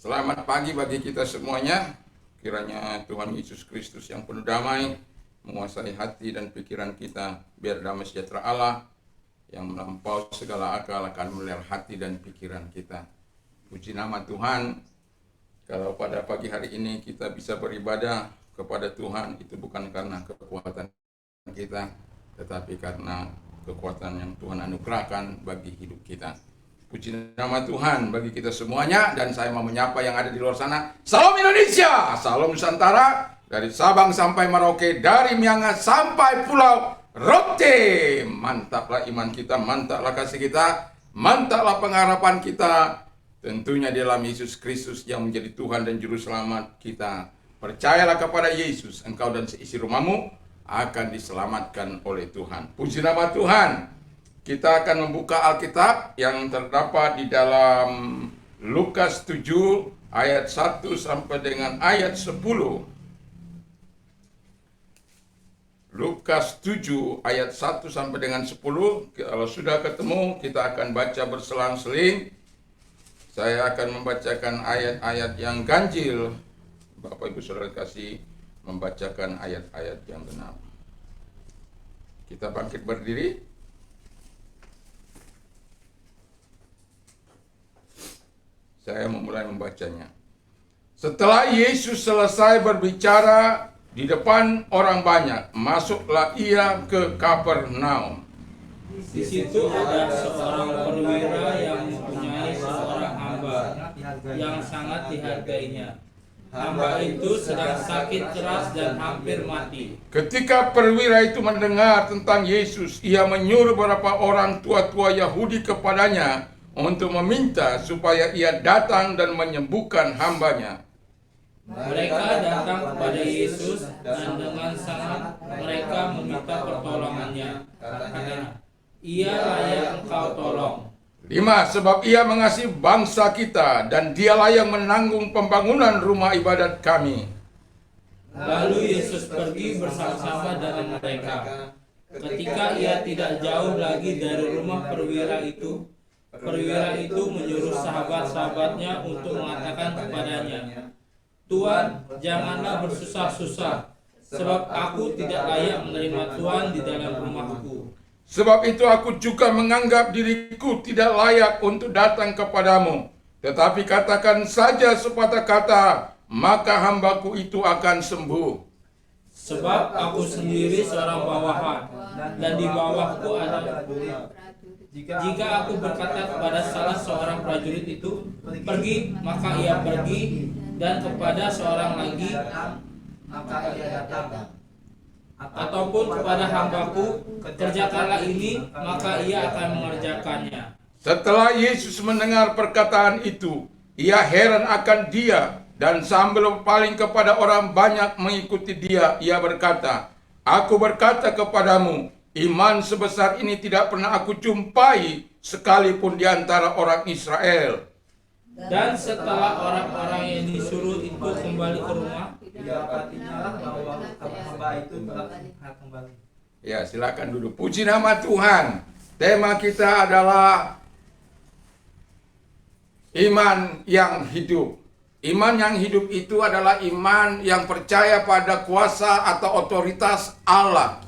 Selamat pagi bagi kita semuanya. Kiranya Tuhan Yesus Kristus yang penuh damai menguasai hati dan pikiran kita. Biar damai sejahtera Allah yang melampaui segala akal akan melihara hati dan pikiran kita. Puji nama Tuhan. Kalau pada pagi hari ini kita bisa beribadah kepada Tuhan, itu bukan karena kekuatan kita, tetapi karena kekuatan yang Tuhan anugerahkan bagi hidup kita. Puji nama Tuhan bagi kita semuanya. Dan saya mau menyapa yang ada di luar sana. Salam Indonesia, salam Nusantara, dari Sabang sampai Merauke, dari Miangas sampai Pulau Rote. Mantaplah iman kita, mantaplah kasih kita, mantaplah pengharapan kita. Tentunya di dalam Yesus Kristus yang menjadi Tuhan dan Juru Selamat kita. Percayalah kepada Yesus, engkau dan seisi rumahmu akan diselamatkan oleh Tuhan. Puji nama Tuhan. Kita akan membuka Alkitab yang terdapat di dalam Lukas 7 ayat 1 sampai dengan ayat 10. Lukas 7 ayat 1 sampai dengan 10. Kalau sudah ketemu, kita akan baca berselang-seling. Saya akan membacakan ayat-ayat yang ganjil. Bapak Ibu Saudara kasih membacakan ayat-ayat yang benar. Kita bangkit berdiri. Saya memulai membacanya. Setelah Yesus selesai berbicara di depan orang banyak, masuklah ia ke Kapernaum. Di situ ada seorang perwira yang mempunyai seorang hamba yang sangat dihargainya. Hamba itu sedang sakit keras dan hampir mati. Ketika perwira itu mendengar tentang Yesus, ia menyuruh beberapa orang tua-tua Yahudi kepadanya untuk meminta supaya ia datang dan menyembuhkan hambanya. Mereka datang kepada Yesus dan dengan sangat mereka meminta pertolongannya. Katanya, ia layak engkau tolong. 5. Sebab ia mengasihi bangsa kita dan dialah yang menanggung pembangunan rumah ibadat kami. Lalu Yesus pergi bersama-sama dengan mereka. Ketika ia tidak jauh lagi dari rumah perwira itu menyuruh sahabat-sahabatnya untuk mengatakan kepadanya, Tuan, janganlah bersusah-susah, sebab aku tidak layak menerima Tuan di dalam rumahku. Sebab itu aku juga menganggap diriku tidak layak untuk datang kepadamu. Tetapi katakan saja sepatah kata, maka hambaku itu akan sembuh. Sebab aku sendiri seorang bawahan, dan di bawahku ada. Jika aku berkata kepada salah seorang prajurit itu, pergi, maka ia pergi, dan kepada seorang lagi, maka ia datang. Ataupun kepada hambaku, kerjakanlah ini, maka ia akan mengerjakannya. Setelah Yesus mendengar perkataan itu, ia heran akan dia, dan sambil berpaling kepada orang banyak mengikuti dia, ia berkata, Aku berkata kepadamu, iman sebesar ini tidak pernah aku jumpai sekalipun di antara orang Israel. Dan setelah orang-orang yang disuruh itu kembali ke rumah, didapatinya bahwa hamba itu telah kembali. Ya, silakan duduk. Puji nama Tuhan. Tema kita adalah iman yang hidup. Iman yang hidup itu adalah iman yang percaya pada kuasa atau otoritas Allah.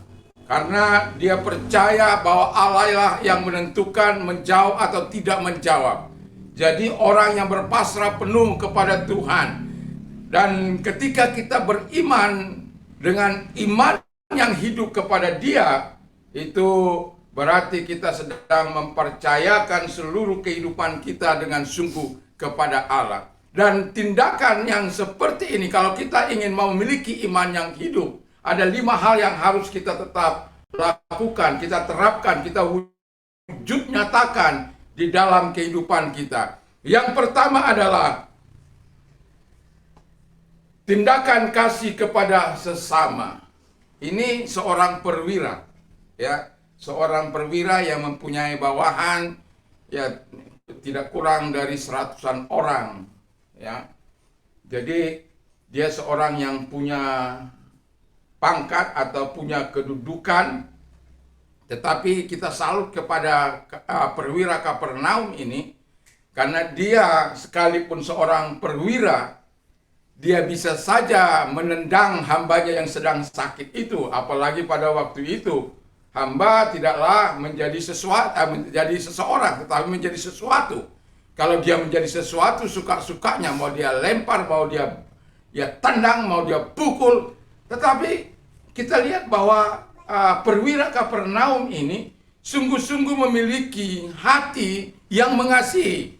Karena dia percaya bahwa Allah lah yang menentukan menjawab atau tidak menjawab. Jadi orang yang berpasrah penuh kepada Tuhan. Dan ketika kita beriman dengan iman yang hidup kepada Dia, itu berarti kita sedang mempercayakan seluruh kehidupan kita dengan sungguh kepada Allah. Dan tindakan yang seperti ini, kalau kita ingin memiliki iman yang hidup, ada 5 hal yang harus kita tetap lakukan, kita terapkan, kita wujud nyatakan di dalam kehidupan kita. Yang pertama adalah tindakan kasih kepada sesama. Ini seorang perwira, ya, seorang perwira yang mempunyai bawahan, ya, tidak kurang dari 100-an orang, ya. Jadi dia seorang yang punya pangkat atau punya kedudukan, tetapi kita salut kepada perwira Kapernaum ini Karena dia sekalipun seorang perwira, dia bisa saja menendang hambanya yang sedang sakit itu. Apalagi pada waktu itu, hamba tidaklah menjadi seseorang, tetapi menjadi sesuatu. Kalau dia menjadi sesuatu, suka-sukanya, mau dia lempar, mau dia tendang, mau dia pukul. Tetapi kita lihat bahwa perwira Kapernaum ini sungguh-sungguh memiliki hati yang mengasihi.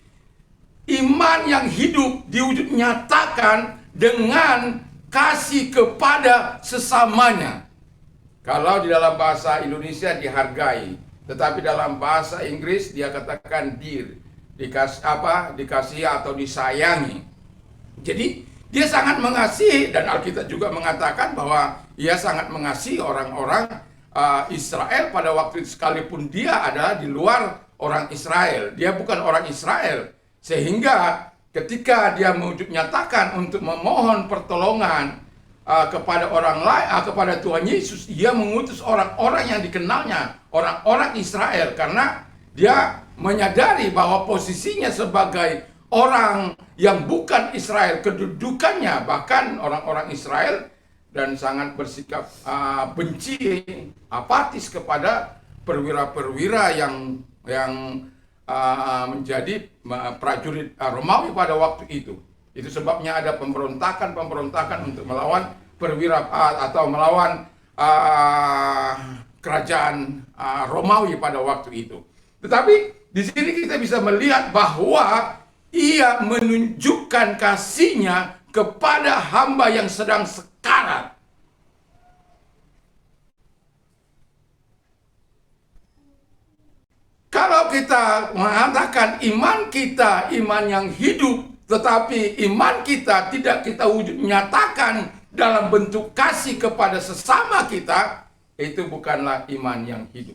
Iman yang hidup diwujud nyatakan dengan kasih kepada sesamanya. Kalau di dalam bahasa Indonesia dihargai, tetapi dalam bahasa Inggris dia katakan dikasihi atau disayangi. Jadi dia sangat mengasihi, dan Alkitab juga mengatakan bahwa ia sangat mengasihi orang-orang Israel pada waktu itu, sekalipun dia adalah di luar orang Israel. Dia bukan orang Israel, sehingga ketika dia nyatakan untuk memohon pertolongan kepada orang lain, kepada Tuhan Yesus, dia mengutus orang-orang yang dikenalnya, orang-orang Israel, karena dia menyadari bahwa posisinya sebagai orang yang bukan Israel, kedudukannya bahkan orang-orang Israel, dan sangat bersikap benci, apatis kepada perwira-perwira yang menjadi prajurit Romawi pada waktu itu. Itu sebabnya ada pemberontakan untuk melawan perwira atau melawan kerajaan Romawi pada waktu itu. Tetapi di sini kita bisa melihat bahwa ia menunjukkan kasihnya kepada hamba yang sedang sekarat. Kalau kita mengatakan iman kita iman yang hidup, tetapi iman kita tidak kita wujud nyatakan dalam bentuk kasih kepada sesama kita, itu bukanlah iman yang hidup.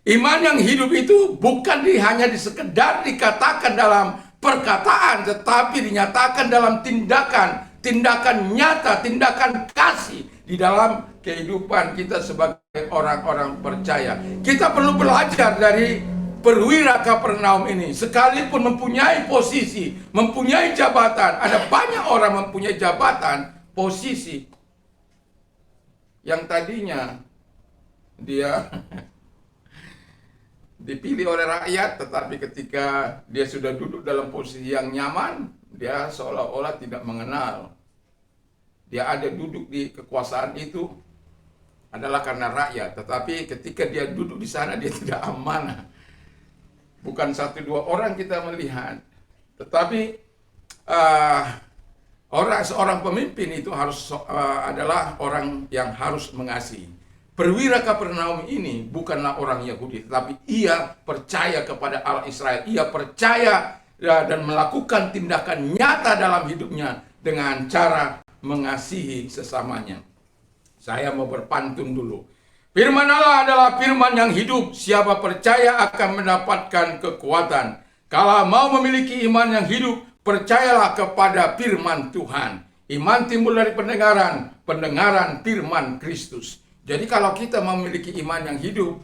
Iman yang hidup itu bukan hanya sekedar dikatakan dalam perkataan, tetapi dinyatakan dalam tindakan nyata, tindakan kasih di dalam kehidupan kita sebagai orang-orang percaya. Kita perlu belajar dari perwira Kapernaum ini. Sekalipun mempunyai posisi, mempunyai jabatan, ada banyak orang mempunyai jabatan, posisi yang tadinya dia dipilih oleh rakyat, tetapi ketika dia sudah duduk dalam posisi yang nyaman, dia seolah-olah tidak mengenal. Dia ada duduk di kekuasaan itu adalah karena rakyat, tetapi ketika dia duduk di sana dia tidak amanah. Bukan satu dua orang kita melihat, tetapi seorang pemimpin itu harus adalah orang yang harus mengasihi. Perwira Kapernaum ini bukanlah orang Yahudi, tetapi ia percaya kepada Allah Israel. Ia percaya dan melakukan tindakan nyata dalam hidupnya dengan cara mengasihi sesamanya. Saya mau berpantun dulu. Firman Allah adalah firman yang hidup. Siapa percaya akan mendapatkan kekuatan. Kalau mau memiliki iman yang hidup, percayalah kepada firman Tuhan. Iman timbul dari pendengaran, pendengaran firman Kristus. Jadi kalau kita memiliki iman yang hidup,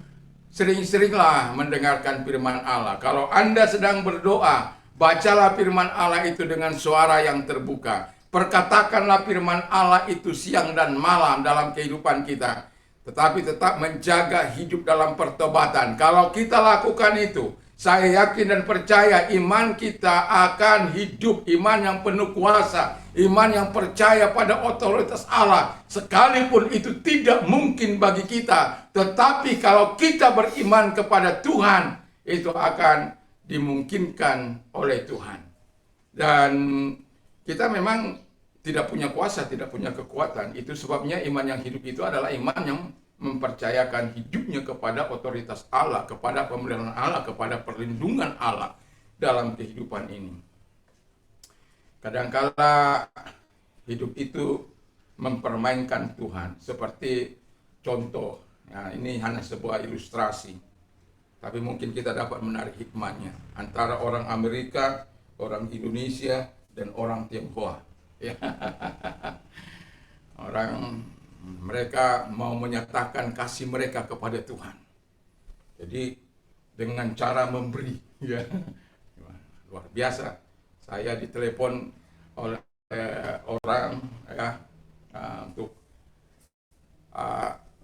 sering-seringlah mendengarkan firman Allah. Kalau Anda sedang berdoa, bacalah firman Allah itu dengan suara yang terbuka. Perkatakanlah firman Allah itu siang dan malam dalam kehidupan kita. Tetapi tetap menjaga hidup dalam pertobatan. Kalau kita lakukan itu, saya yakin dan percaya iman kita akan hidup. Iman yang penuh kuasa. Iman yang percaya pada otoritas Allah. Sekalipun itu tidak mungkin bagi kita. Tetapi kalau kita beriman kepada Tuhan, itu akan dimungkinkan oleh Tuhan. Dan kita memang tidak punya kuasa, tidak punya kekuatan. Itu sebabnya iman yang hidup itu adalah iman yang mempercayakan hidupnya kepada otoritas Allah, kepada pemeliharaan Allah, kepada perlindungan Allah dalam kehidupan ini. Kadangkala hidup itu mempermainkan Tuhan. Seperti contoh, ya, ini hanya sebuah ilustrasi. Tapi mungkin kita dapat menarik hikmahnya. Antara orang Amerika, orang Indonesia, dan orang Tionghoa. Ya. Mereka mau menyatakan kasih mereka kepada Tuhan. Jadi dengan cara memberi. Ya. luar biasa. Saya ditelepon oleh orang ya, untuk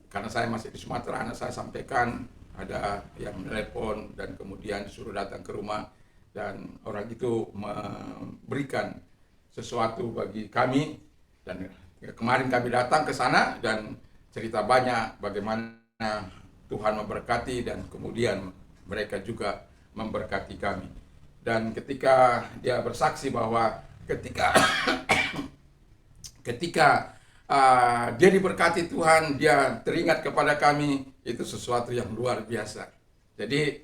karena saya masih di Sumatera, anak saya sampaikan ada yang menelepon dan kemudian disuruh datang ke rumah, dan orang itu memberikan sesuatu bagi kami, dan kemarin kami datang ke sana dan cerita banyak bagaimana Tuhan memberkati, dan kemudian mereka juga memberkati kami. Dan ketika dia bersaksi bahwa ketika dia diberkati Tuhan, dia teringat kepada kami, itu sesuatu yang luar biasa. Jadi,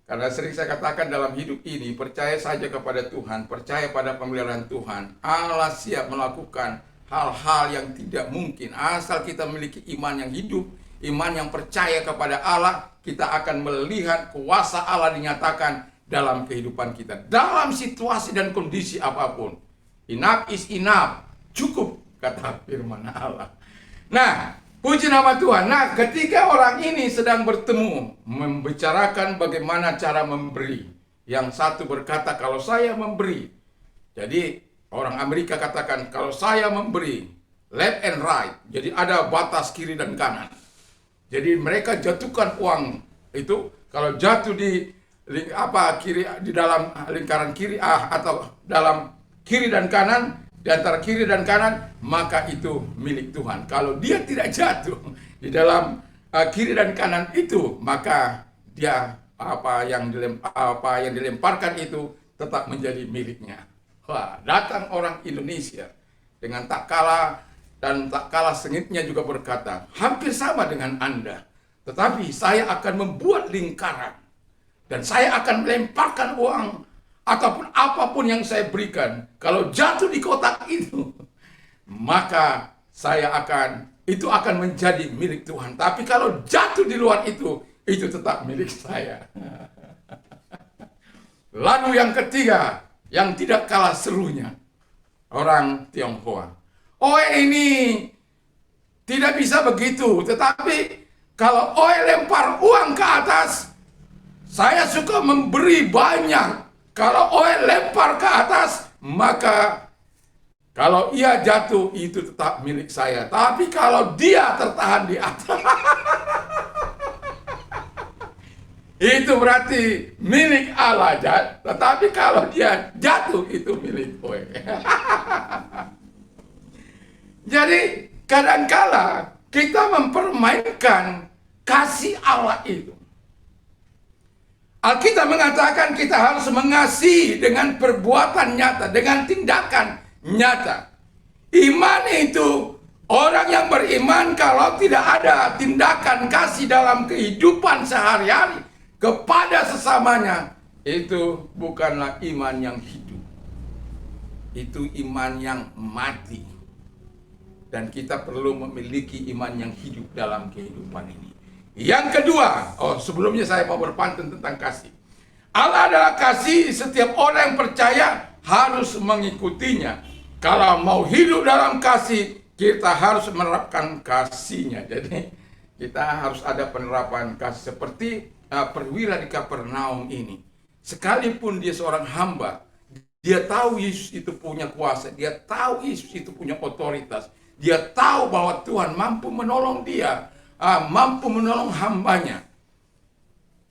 karena sering saya katakan dalam hidup ini, percaya saja kepada Tuhan, percaya pada pemeliharaan Tuhan. Allah siap melakukan hal-hal yang tidak mungkin. Asal kita memiliki iman yang hidup, iman yang percaya kepada Allah, kita akan melihat kuasa Allah dinyatakan dalam kehidupan kita. Dalam situasi dan kondisi apapun. Enough is enough. Cukup, kata firman Allah. Nah, puji nama Tuhan. Nah, ketika orang ini sedang bertemu, membicarakan bagaimana cara memberi. Yang satu berkata, kalau saya memberi. Jadi, orang Amerika katakan, kalau saya memberi, left and right. Jadi, ada batas kiri dan kanan. Jadi, mereka jatuhkan uang itu. Kalau jatuh di kiri, di dalam lingkaran kiri atau dalam kiri dan kanan, di antara kiri dan kanan, maka itu milik Tuhan. Kalau dia tidak jatuh di dalam kiri dan kanan itu, maka dia apa yang dilemparkan itu tetap menjadi miliknya. Wah, datang orang Indonesia dengan tak kalah sengitnya juga berkata, hampir sama dengan Anda, tetapi saya akan membuat lingkaran dan saya akan melemparkan uang ataupun apapun yang saya berikan. Kalau jatuh di kotak itu, maka itu akan menjadi milik Tuhan. Tapi kalau jatuh di luar itu tetap milik saya. Lalu yang ketiga, yang tidak kalah serunya, orang Tionghoa. Ini tidak bisa begitu. Tetapi kalau lempar uang ke atas, saya suka memberi banyak. Kalau lempar ke atas, maka kalau ia jatuh, itu tetap milik saya. Tapi kalau dia tertahan di atas, itu berarti milik Allah. Tetapi kalau dia jatuh, itu milik Oe. Jadi, kadangkala kita mempermainkan kasih Allah itu. Alkitab mengatakan kita harus mengasihi dengan perbuatan nyata, dengan tindakan nyata. Iman itu, orang yang beriman kalau tidak ada tindakan kasih dalam kehidupan sehari-hari kepada sesamanya, itu bukanlah iman yang hidup. Itu iman yang mati. Dan kita perlu memiliki iman yang hidup dalam kehidupan ini. Yang kedua, sebelumnya saya mau berpantun tentang kasih. Allah adalah kasih, setiap orang yang percaya harus mengikutinya. Kalau mau hidup dalam kasih, kita harus menerapkan kasihnya. Jadi kita harus ada penerapan kasih. Seperti perwira di Kapernaum ini. Sekalipun dia seorang hamba, dia tahu Yesus itu punya kuasa, dia tahu Yesus itu punya otoritas, dia tahu bahwa Tuhan mampu menolong dia, mampu menolong hambanya.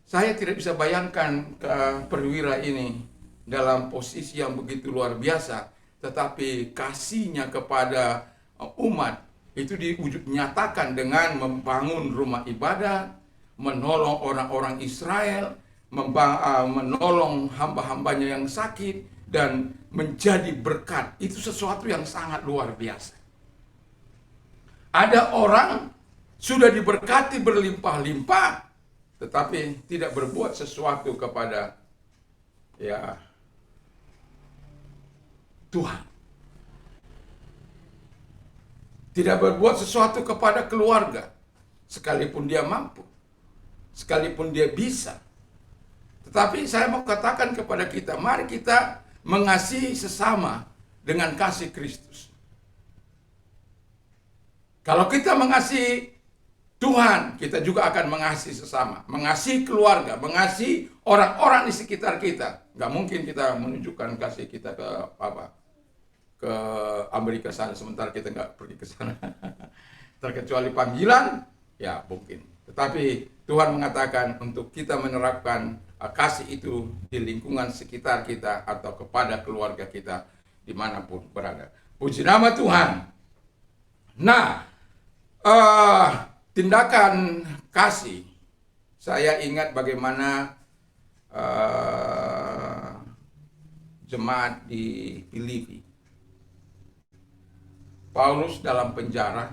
Saya tidak bisa bayangkan perwira ini dalam posisi yang begitu luar biasa, tetapi kasihnya kepada umat itu diwujud nyatakan dengan membangun rumah ibadat, menolong orang-orang Israel, menolong hamba-hambanya yang sakit, dan menjadi berkat. Itu sesuatu yang sangat luar biasa. Ada orang sudah diberkati berlimpah-limpah, tetapi tidak berbuat sesuatu kepada Tuhan. Tidak berbuat sesuatu kepada keluarga, sekalipun dia mampu, sekalipun dia bisa. Tetapi saya mau katakan kepada kita, mari kita mengasihi sesama dengan kasih Kristus. Kalau kita mengasihi Tuhan, kita juga akan mengasihi sesama, mengasihi keluarga, mengasihi orang-orang di sekitar kita. Nggak mungkin kita menunjukkan kasih kita ke Amerika sana sementara kita nggak pergi ke sana. Terkecuali panggilan, ya mungkin. Tetapi Tuhan mengatakan untuk kita menerapkan kasih itu di lingkungan sekitar kita atau kepada keluarga kita dimanapun berada. Puji nama Tuhan. Nah, tindakan kasih, saya ingat bagaimana jemaat di Filipi. Paulus dalam penjara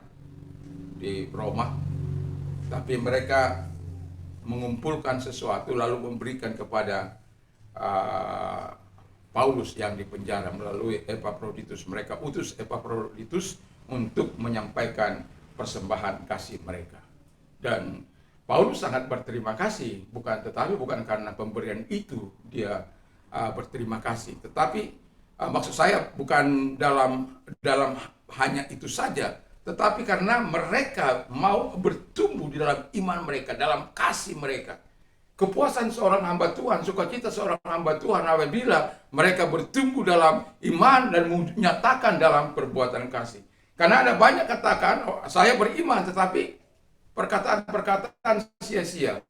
di Roma, tapi mereka mengumpulkan sesuatu lalu memberikan kepada Paulus yang di penjara melalui Epaphroditus. Mereka utus Epaphroditus untuk menyampaikan persembahan kasih mereka. Dan Paulus sangat berterima kasih, bukan karena pemberian itu dia berterima kasih, tetapi maksud saya bukan dalam hanya itu saja, tetapi karena mereka mau bertumbuh di dalam iman mereka, dalam kasih mereka. Kepuasan seorang hamba Tuhan, sukacita seorang hamba Tuhan apabila mereka bertumbuh dalam iman dan menyatakan dalam perbuatan kasih. Karena ada banyak katakan, saya beriman, tetapi perkataan-perkataan sia-sia,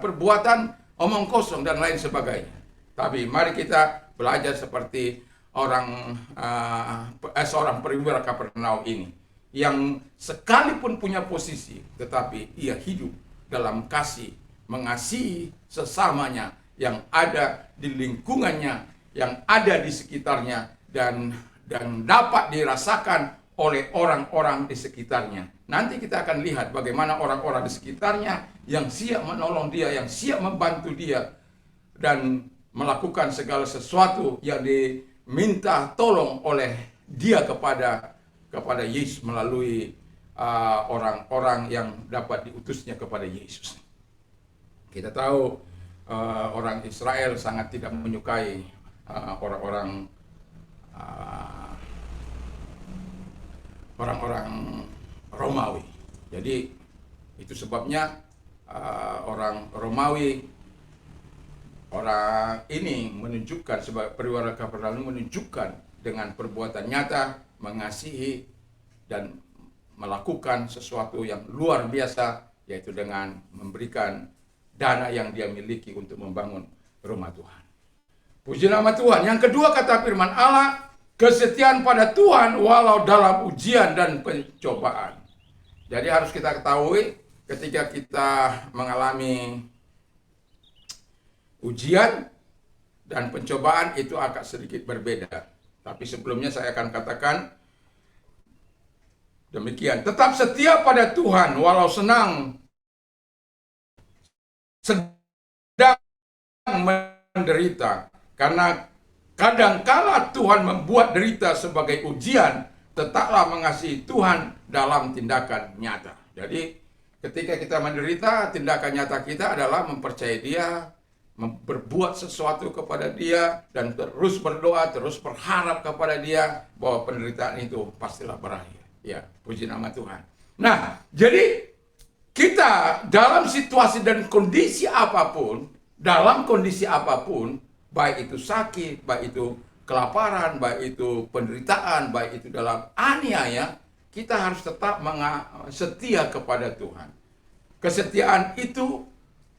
perbuatan omong kosong dan lain sebagainya. Tapi mari kita belajar seperti seorang perwira Kapernaum ini, yang sekalipun punya posisi, tetapi ia hidup dalam kasih, mengasihi sesamanya yang ada di lingkungannya, yang ada di sekitarnya, dan dapat dirasakan oleh orang-orang di sekitarnya. Nanti kita akan lihat bagaimana orang-orang di sekitarnya yang siap menolong dia, yang siap membantu dia, dan melakukan segala sesuatu yang diminta tolong oleh dia kepada Yesus melalui orang-orang yang dapat diutusnya kepada Yesus. Kita tahu orang Israel sangat tidak menyukai orang-orang Romawi. Jadi itu sebabnya orang Romawi, orang ini menunjukkan, sebagai perwira Kapernaum menunjukkan dengan perbuatan nyata mengasihi dan melakukan sesuatu yang luar biasa, yaitu dengan memberikan dana yang dia miliki untuk membangun rumah Tuhan. Puji nama Tuhan. Yang kedua, kata firman Allah, kesetiaan pada Tuhan walau dalam ujian dan pencobaan. Jadi harus kita ketahui ketika kita mengalami ujian dan pencobaan itu agak sedikit berbeda. Tapi sebelumnya saya akan katakan demikian. Tetap setia pada Tuhan walau sedang menderita. Karena kadangkala Tuhan membuat derita sebagai ujian, tetaplah mengasihi Tuhan dalam tindakan nyata. Jadi ketika kita menderita, tindakan nyata kita adalah mempercayai Dia, berbuat sesuatu kepada Dia, dan terus berdoa, terus berharap kepada Dia bahwa penderitaan itu pastilah berakhir. Ya, puji nama Tuhan. Nah, jadi kita dalam situasi dan kondisi apapun, baik itu sakit, baik itu kelaparan, baik itu penderitaan, baik itu dalam aniaya, kita harus tetap setia kepada Tuhan. Kesetiaan itu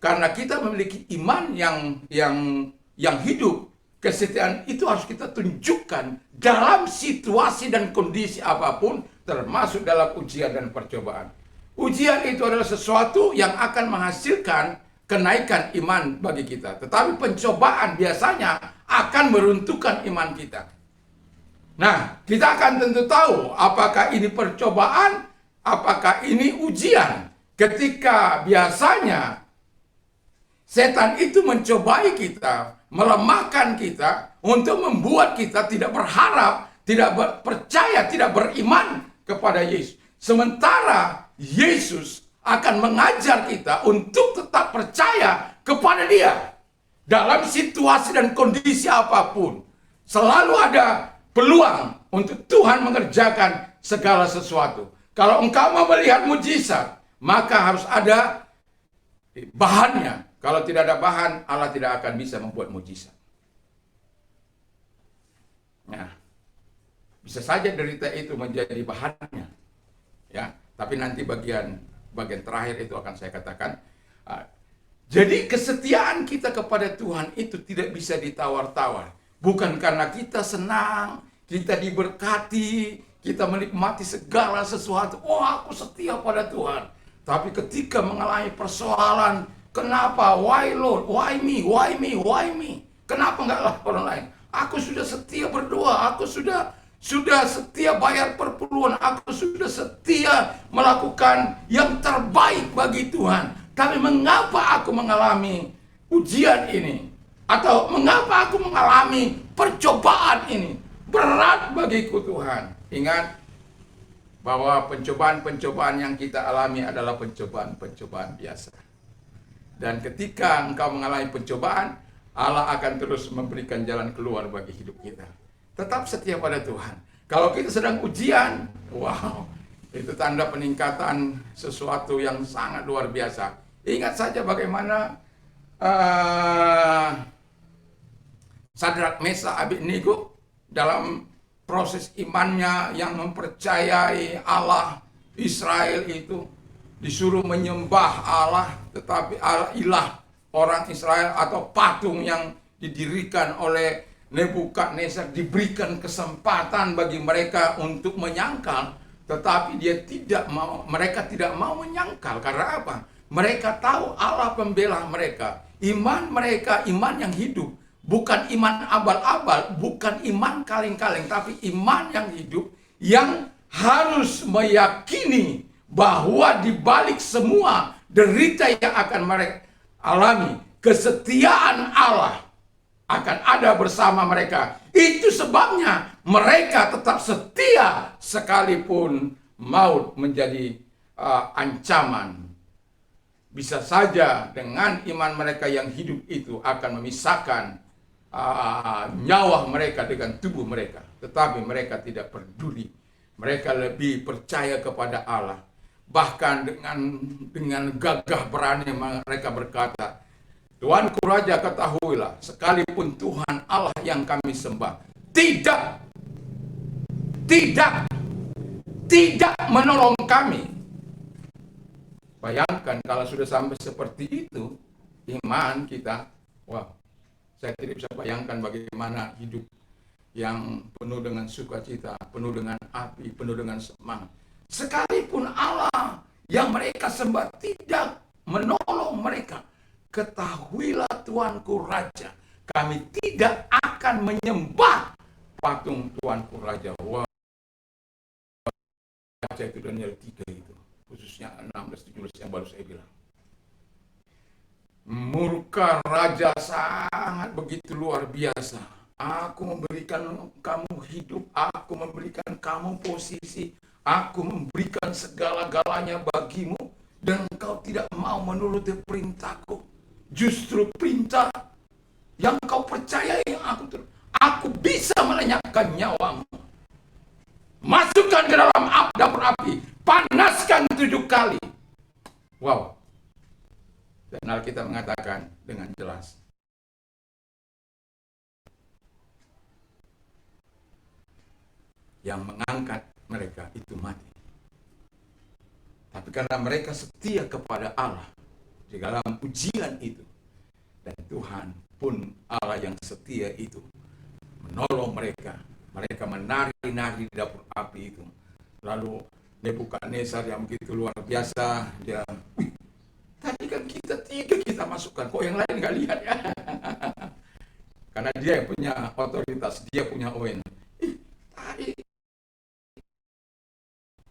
karena kita memiliki iman yang hidup. Kesetiaan itu harus kita tunjukkan dalam situasi dan kondisi apapun, termasuk dalam ujian dan percobaan. Ujian itu adalah sesuatu yang akan menghasilkan kenaikan iman bagi kita. Tetapi pencobaan biasanya akan meruntuhkan iman kita. Nah, kita akan tentu tahu apakah ini percobaan, apakah ini ujian. Ketika biasanya setan itu mencobai kita, melemahkan kita, untuk membuat kita tidak berharap, tidak percaya, tidak beriman kepada Yesus. Sementara Yesus akan mengajar kita untuk tetap percaya kepada Dia. Dalam situasi dan kondisi apapun, selalu ada peluang untuk Tuhan mengerjakan segala sesuatu. Kalau engkau mau melihat mujizat, maka harus ada bahannya. Kalau tidak ada bahan, Allah tidak akan bisa membuat mujizat. Nah, bisa saja derita itu menjadi bahannya, ya. Tapi nanti bagian terakhir itu akan saya katakan. Jadi kesetiaan kita kepada Tuhan itu tidak bisa ditawar-tawar. Bukan karena kita senang, kita diberkati, kita menikmati segala sesuatu. Oh, aku setia pada Tuhan. Tapi ketika mengalami persoalan, kenapa? Why Lord? Why me? Why me? Why me? Kenapa enggak orang lain? Aku sudah setia berdoa, aku sudah setia bayar perpuluhan, aku sudah setia melakukan yang terbaik bagi Tuhan. Tapi mengapa aku mengalami ujian ini? Atau mengapa aku mengalami percobaan ini? Berat bagiku Tuhan. Ingat bahwa pencobaan-pencobaan yang kita alami adalah pencobaan-pencobaan biasa. Dan ketika engkau mengalami pencobaan, Allah akan terus memberikan jalan keluar bagi hidup kita. Tetap setia pada Tuhan. Kalau kita sedang ujian, wow, itu tanda peningkatan sesuatu yang sangat luar biasa. Ingat saja bagaimana Sadrak, Meshach, Abednego dalam proses imannya yang mempercayai Allah. Israel itu disuruh menyembah Allah, tetapi Allah ilah orang Israel atau patung yang didirikan oleh Nebukadnezar diberikan kesempatan bagi mereka untuk menyangkal, tetapi mereka tidak mau menyangkal. Karena apa? Mereka tahu Allah pembela mereka. Iman mereka, iman yang hidup. Bukan iman abal-abal, bukan iman kaleng-kaleng, tapi iman yang hidup yang harus meyakini bahwa di balik semua derita yang akan mereka alami, kesetiaan Allah akan ada bersama mereka. Itu sebabnya mereka tetap setia sekalipun maut menjadi ancaman. Bisa saja dengan iman mereka yang hidup itu akan memisahkan nyawa mereka dengan tubuh mereka. Tetapi mereka tidak peduli. Mereka lebih percaya kepada Allah. Bahkan dengan gagah berani mereka berkata, Tuanku Raja, ketahuilah, sekalipun Tuhan Allah yang kami sembah tidak menolong kami. Bayangkan kalau sudah sampai seperti itu, iman kita, wah, saya tidak bisa bayangkan bagaimana hidup yang penuh dengan sukacita, penuh dengan api, penuh dengan semangat. Sekalipun Allah yang mereka sembah tidak menolong mereka, ketahuilah Tuanku Raja, kami tidak akan menyembah patung Tuanku Raja. Wah, baca itu Daniel 3 itu, khususnya 16-17 yang baru saya bilang. Murka raja sangat begitu luar biasa. Aku memberikan kamu hidup, aku memberikan kamu posisi, aku memberikan segala-galanya bagimu, dan engkau tidak mau menuruti perintahku. Justru perintah yang kau percayai aku bisa melenyapkan nyawamu. Masukkan ke dalam dapur api, panaskan 7 kali. Wow. Dan Alkitab mengatakan dengan jelas, yang mengangkat mereka itu mati. Tapi karena mereka setia kepada Allah di dalam ujian itu, dan Tuhan pun Allah yang setia itu menolong mereka. Mereka menari-nari di dapur api itu. Lalu Nebukadnezar yang begitu luar biasa, dia, tadi kan kita masukkan, kok yang lain nggak lihat ya? Karena dia yang punya otoritas, dia punya wewenang. Tadi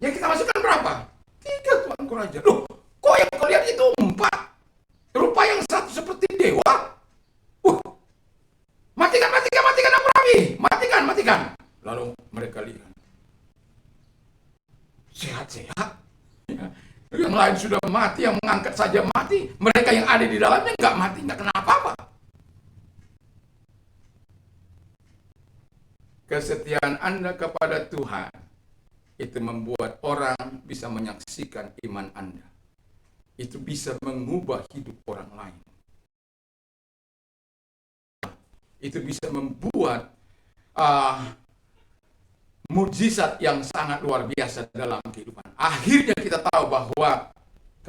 yang kita masukkan berapa? 3 Tuanku Raja. Loh, kok yang kau lihat itu 4? Rupa yang satu seperti dewa. Matikan dapur api. Matikan. Lalu mereka lihat. Sehat-sehat. Yang lain sudah mati, yang mengangkat saja mati. Mereka yang ada di dalamnya nggak mati, nggak kena apa-apa. Kesetiaan Anda kepada Tuhan itu membuat orang bisa menyaksikan iman Anda. itu bisa mengubah hidup orang lain. Itu bisa membuat mukjizat yang sangat luar biasa dalam kehidupan. Akhirnya kita tahu bahwa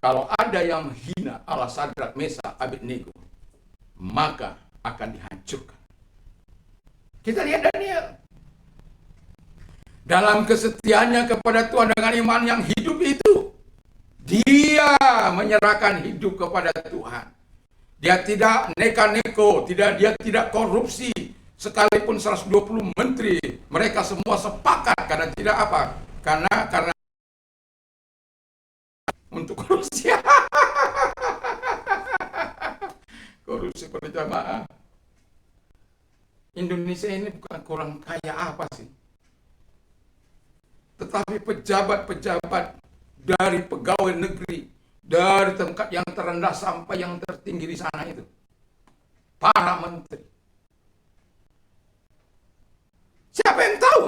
kalau ada yang menghina Allah Sadrak, Mesakh, Abednego, maka akan dihancurkan. Kita lihat Daniel. Dalam kesetiaannya kepada Tuhan dengan iman yang hidup itu, dia menyerahkan hidup kepada Tuhan. Dia tidak neka-neko, dia tidak korupsi. Sekalipun 120 menteri, mereka semua sepakat karena tidak apa? Karena untuk korupsi. Korupsi berjamaah. Indonesia ini bukan kurang kaya apa sih? Tetapi pejabat-pejabat dari pegawai negeri, dari tingkat yang terendah sampai yang tertinggi di sana itu, para menteri. Siapa yang tahu?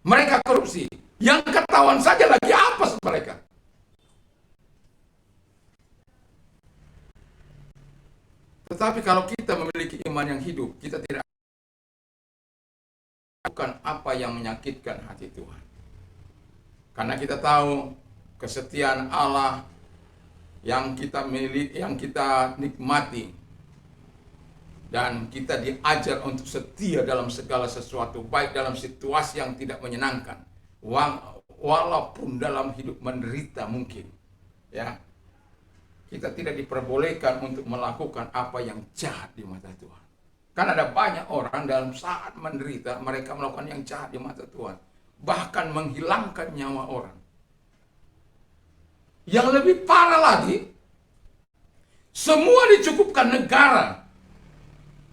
Mereka korupsi. Yang ketahuan saja lagi apa mereka? Tetapi kalau kita memiliki iman yang hidup, kita tidak bukan apa yang menyakitkan hati Tuhan. Karena kita tahu kesetiaan Allah yang kita miliki, yang kita nikmati, dan kita diajar untuk setia dalam segala sesuatu, baik dalam situasi yang tidak menyenangkan, walaupun dalam hidup menderita mungkin, ya. Kita tidak diperbolehkan untuk melakukan apa yang jahat di mata Tuhan. Karena ada banyak orang dalam saat menderita, mereka melakukan yang jahat di mata Tuhan. Bahkan menghilangkan nyawa orang. Yang lebih parah lagi, semua dicukupkan negara.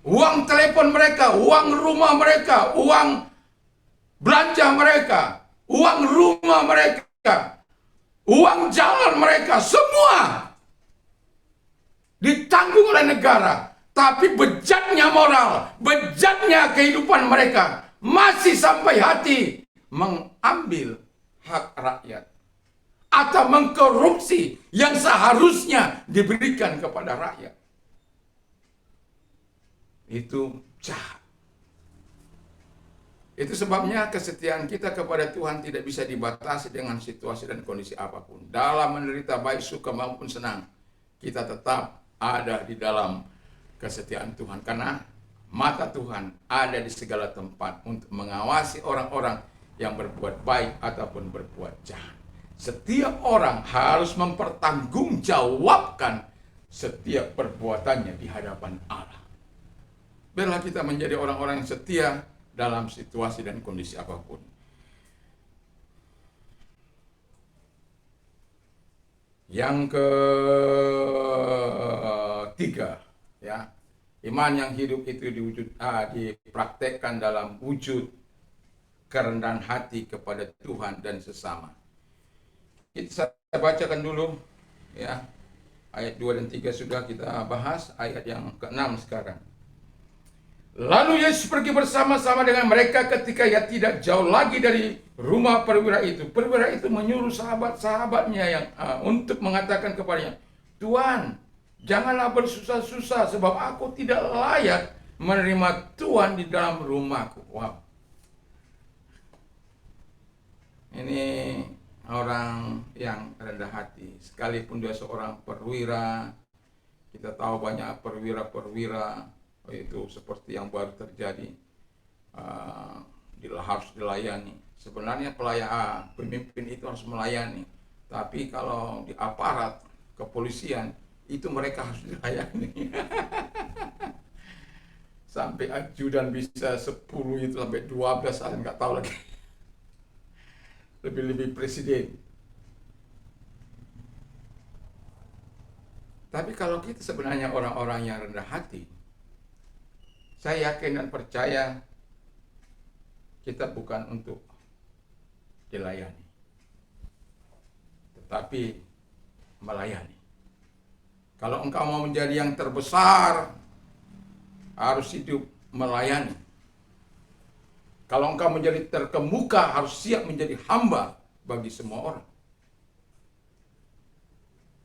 Uang telepon mereka, uang rumah mereka, uang belanja mereka, uang rumah mereka, uang jalan mereka, semua ditanggung oleh negara. Tapi bejatnya moral, bejatnya kehidupan mereka masih sampai hati mengambil hak rakyat atau mengkorupsi yang seharusnya diberikan kepada rakyat. Itu jahat. Itu sebabnya kesetiaan kita kepada Tuhan tidak bisa dibatasi dengan situasi dan kondisi apapun. Dalam menderita baik suka maupun senang, kita tetap ada di dalam kesetiaan Tuhan. Karena mata Tuhan ada di segala tempat untuk mengawasi orang-orang yang berbuat baik ataupun berbuat jahat. Setiap orang harus mempertanggungjawabkan setiap perbuatannya di hadapan Allah. Biarlah kita menjadi orang-orang yang setia dalam situasi dan kondisi apapun. Yang ketiga, ya, iman yang hidup itu dipraktekkan dalam wujud kerendahan hati kepada Tuhan dan sesama. Kita bacakan dulu, ya, ayat 2 dan 3 sudah kita bahas, ayat yang ke-6 sekarang. Lalu Yesus pergi bersama-sama dengan mereka ketika ia tidak jauh lagi dari rumah perwira itu. Perwira itu menyuruh sahabat-sahabatnya yang untuk mengatakan kepadanya, "Tuan, janganlah bersusah-susah sebab aku tidak layak menerima Tuhan di dalam rumahku." Wow. Ini orang yang rendah hati. Sekalipun dia seorang perwira, kita tahu banyak perwira-perwira itu seperti yang baru terjadi, harus dilayani. Sebenarnya pemimpin itu harus melayani, tapi kalau di aparat kepolisian itu mereka harus dilayani. Sampai ajudan bisa 10 itu sampai 12, saya nggak tahu lagi. Lebih-lebih presiden. Tapi kalau kita sebenarnya orang-orang yang rendah hati, saya yakin dan percaya kita bukan untuk dilayani, tetapi melayani. Kalau engkau mau menjadi yang terbesar, harus hidup melayani. Kalau engkau menjadi terkemuka, harus siap menjadi hamba bagi semua orang.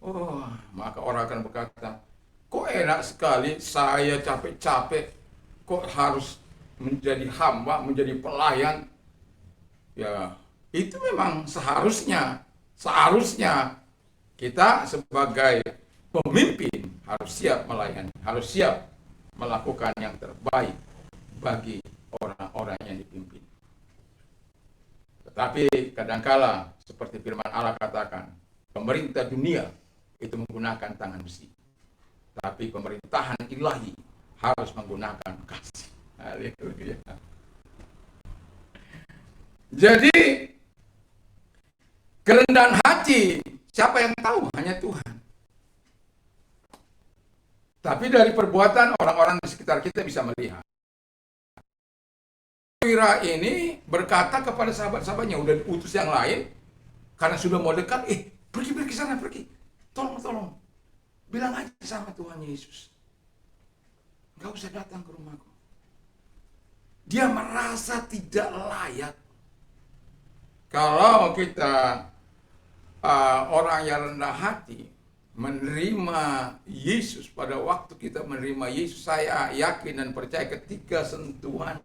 Oh, maka orang akan berkata, kok enak sekali saya capek-capek, kok harus menjadi hamba, menjadi pelayan. Ya, itu memang seharusnya kita sebagai pemimpin harus siap melayani, harus siap melakukan yang terbaik bagi orang-orang yang dipimpin. Tetapi kadangkala seperti firman Allah katakan, pemerintah dunia itu menggunakan tangan besi, tapi pemerintahan ilahi harus menggunakan kasih. Haleluya. Jadi kerendahan hati siapa yang tahu? Hanya Tuhan. Tapi dari perbuatan orang-orang di sekitar kita bisa melihat. Wira ini berkata kepada sahabat-sahabatnya, udah diutus yang lain, karena sudah mau dekat, pergi ke sana, pergi. Tolong. Bilang aja sama Tuhan Yesus. Gak usah datang ke rumahku. Dia merasa tidak layak. Kalau kita orang yang rendah hati, menerima Yesus, pada waktu kita menerima Yesus, saya yakin dan percaya ketika sentuhan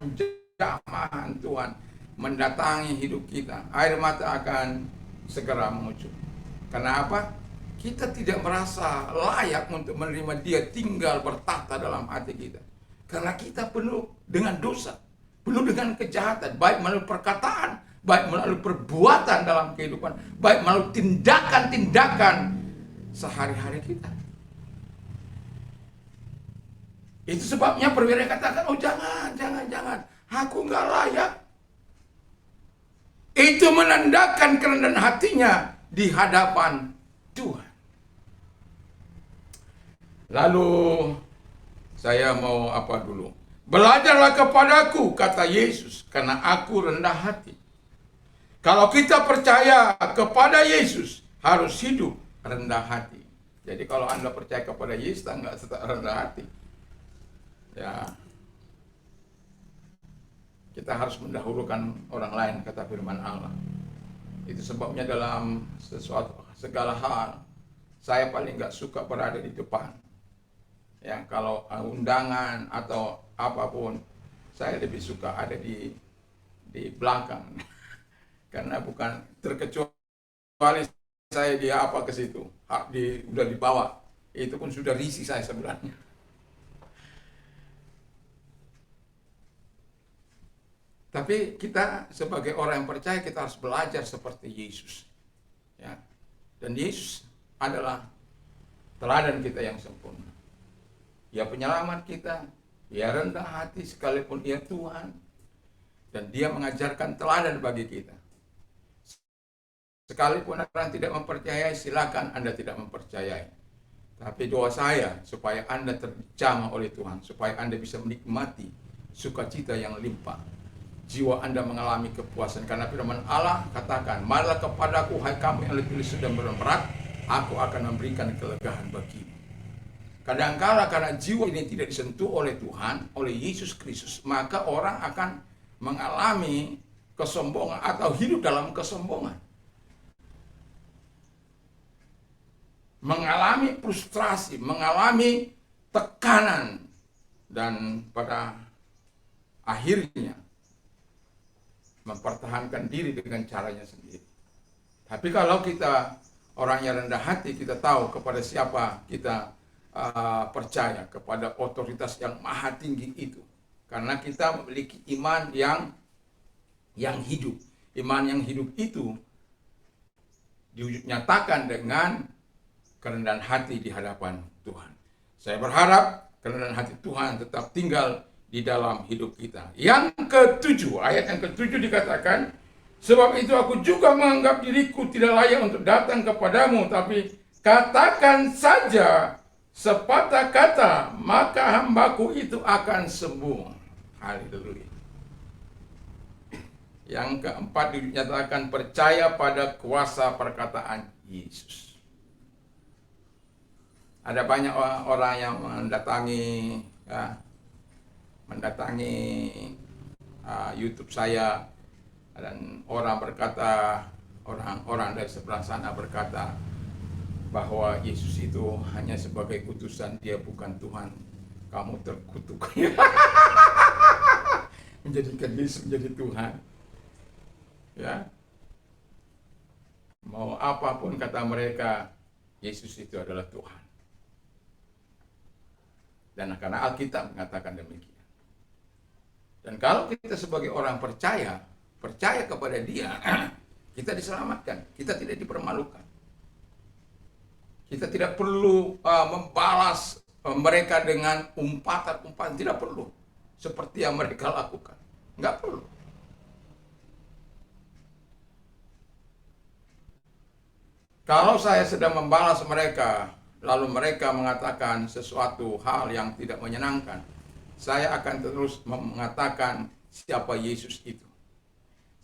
jamahan Tuhan mendatangi hidup kita, air mata akan segera mengucur. Kenapa? Kita tidak merasa layak untuk menerima Dia tinggal bertahta dalam hati kita. Karena kita penuh dengan dosa, penuh dengan kejahatan, baik melalui perkataan, baik melalui perbuatan dalam kehidupan, baik melalui tindakan-tindakan sehari-hari kita. Itu sebabnya perwira katakan, oh jangan, aku nggak layak. Itu menandakan kerendahan hatinya di hadapan Tuhan. Lalu saya mau apa dulu? Belajarlah kepadaku, kata Yesus, karena aku rendah hati. Kalau kita percaya kepada Yesus, harus hidup rendah hati. Jadi kalau Anda percaya kepada Yesus, nggak tetap rendah hati. Ya, kita harus mendahulukan orang lain, kata firman Allah. Itu sebabnya dalam segala hal, saya paling nggak suka berada di depan. Ya, kalau undangan atau apapun, saya lebih suka ada di belakang. Karena bukan terkecuali saya dia apa ke situ, udah dibawa, itu pun sudah risih saya sebenarnya. Tapi kita sebagai orang yang percaya, kita harus belajar seperti Yesus. Ya. Dan Yesus adalah teladan kita yang sempurna. Dia penyelamat kita, Dia rendah hati sekalipun Dia Tuhan. Dan Dia mengajarkan teladan bagi kita. Sekalipun orang tidak mempercayai, silakan Anda tidak mempercayai. Tapi doa saya supaya Anda terjamah oleh Tuhan, supaya Anda bisa menikmati sukacita yang limpah. Jiwa Anda mengalami kepuasan, karena firman Allah katakan, marilah kepadaku hai kamu yang letih lesu dan berat, aku akan memberikan kelegaan bagimu. Kadangkala karena jiwa ini tidak disentuh oleh Tuhan, oleh Yesus Kristus, maka orang akan mengalami kesombongan atau hidup dalam kesombongan. Mengalami frustrasi, mengalami tekanan, dan pada akhirnya mempertahankan diri dengan caranya sendiri. Tapi kalau kita orang yang rendah hati, kita tahu kepada siapa kita percaya, kepada otoritas yang maha tinggi itu. Karena kita memiliki iman yang hidup. Iman yang hidup itu dinyatakan dengan kerendahan hati di hadapan Tuhan. Saya berharap kerendahan hati Tuhan tetap tinggal di dalam hidup kita. Yang ketujuh, ayat yang ketujuh dikatakan, sebab itu aku juga menganggap diriku tidak layak untuk datang kepadamu, tapi katakan saja sepatah kata, maka hambaku itu akan sembuh. Haleluya. Yang keempat dinyatakan percaya pada kuasa perkataan Yesus. Ada banyak orang yang mendatangi YouTube saya, dan orang berkata, orang dari sebelah sana berkata, bahwa Yesus itu hanya sebagai utusan, dia bukan Tuhan, kamu terkutuk. Menjadikan Yesus menjadi Tuhan. Ya. Mau apapun kata mereka, Yesus itu adalah Tuhan. Dan karena Alkitab mengatakan demikian. Dan kalau kita sebagai orang percaya kepada dia, kita diselamatkan, kita tidak dipermalukan. Kita tidak perlu membalas mereka dengan umpatan-umpatan, tidak perlu. Seperti yang mereka lakukan. Nggak perlu. Kalau saya sedang membalas mereka, lalu mereka mengatakan sesuatu hal yang tidak menyenangkan, saya akan terus mengatakan siapa Yesus itu.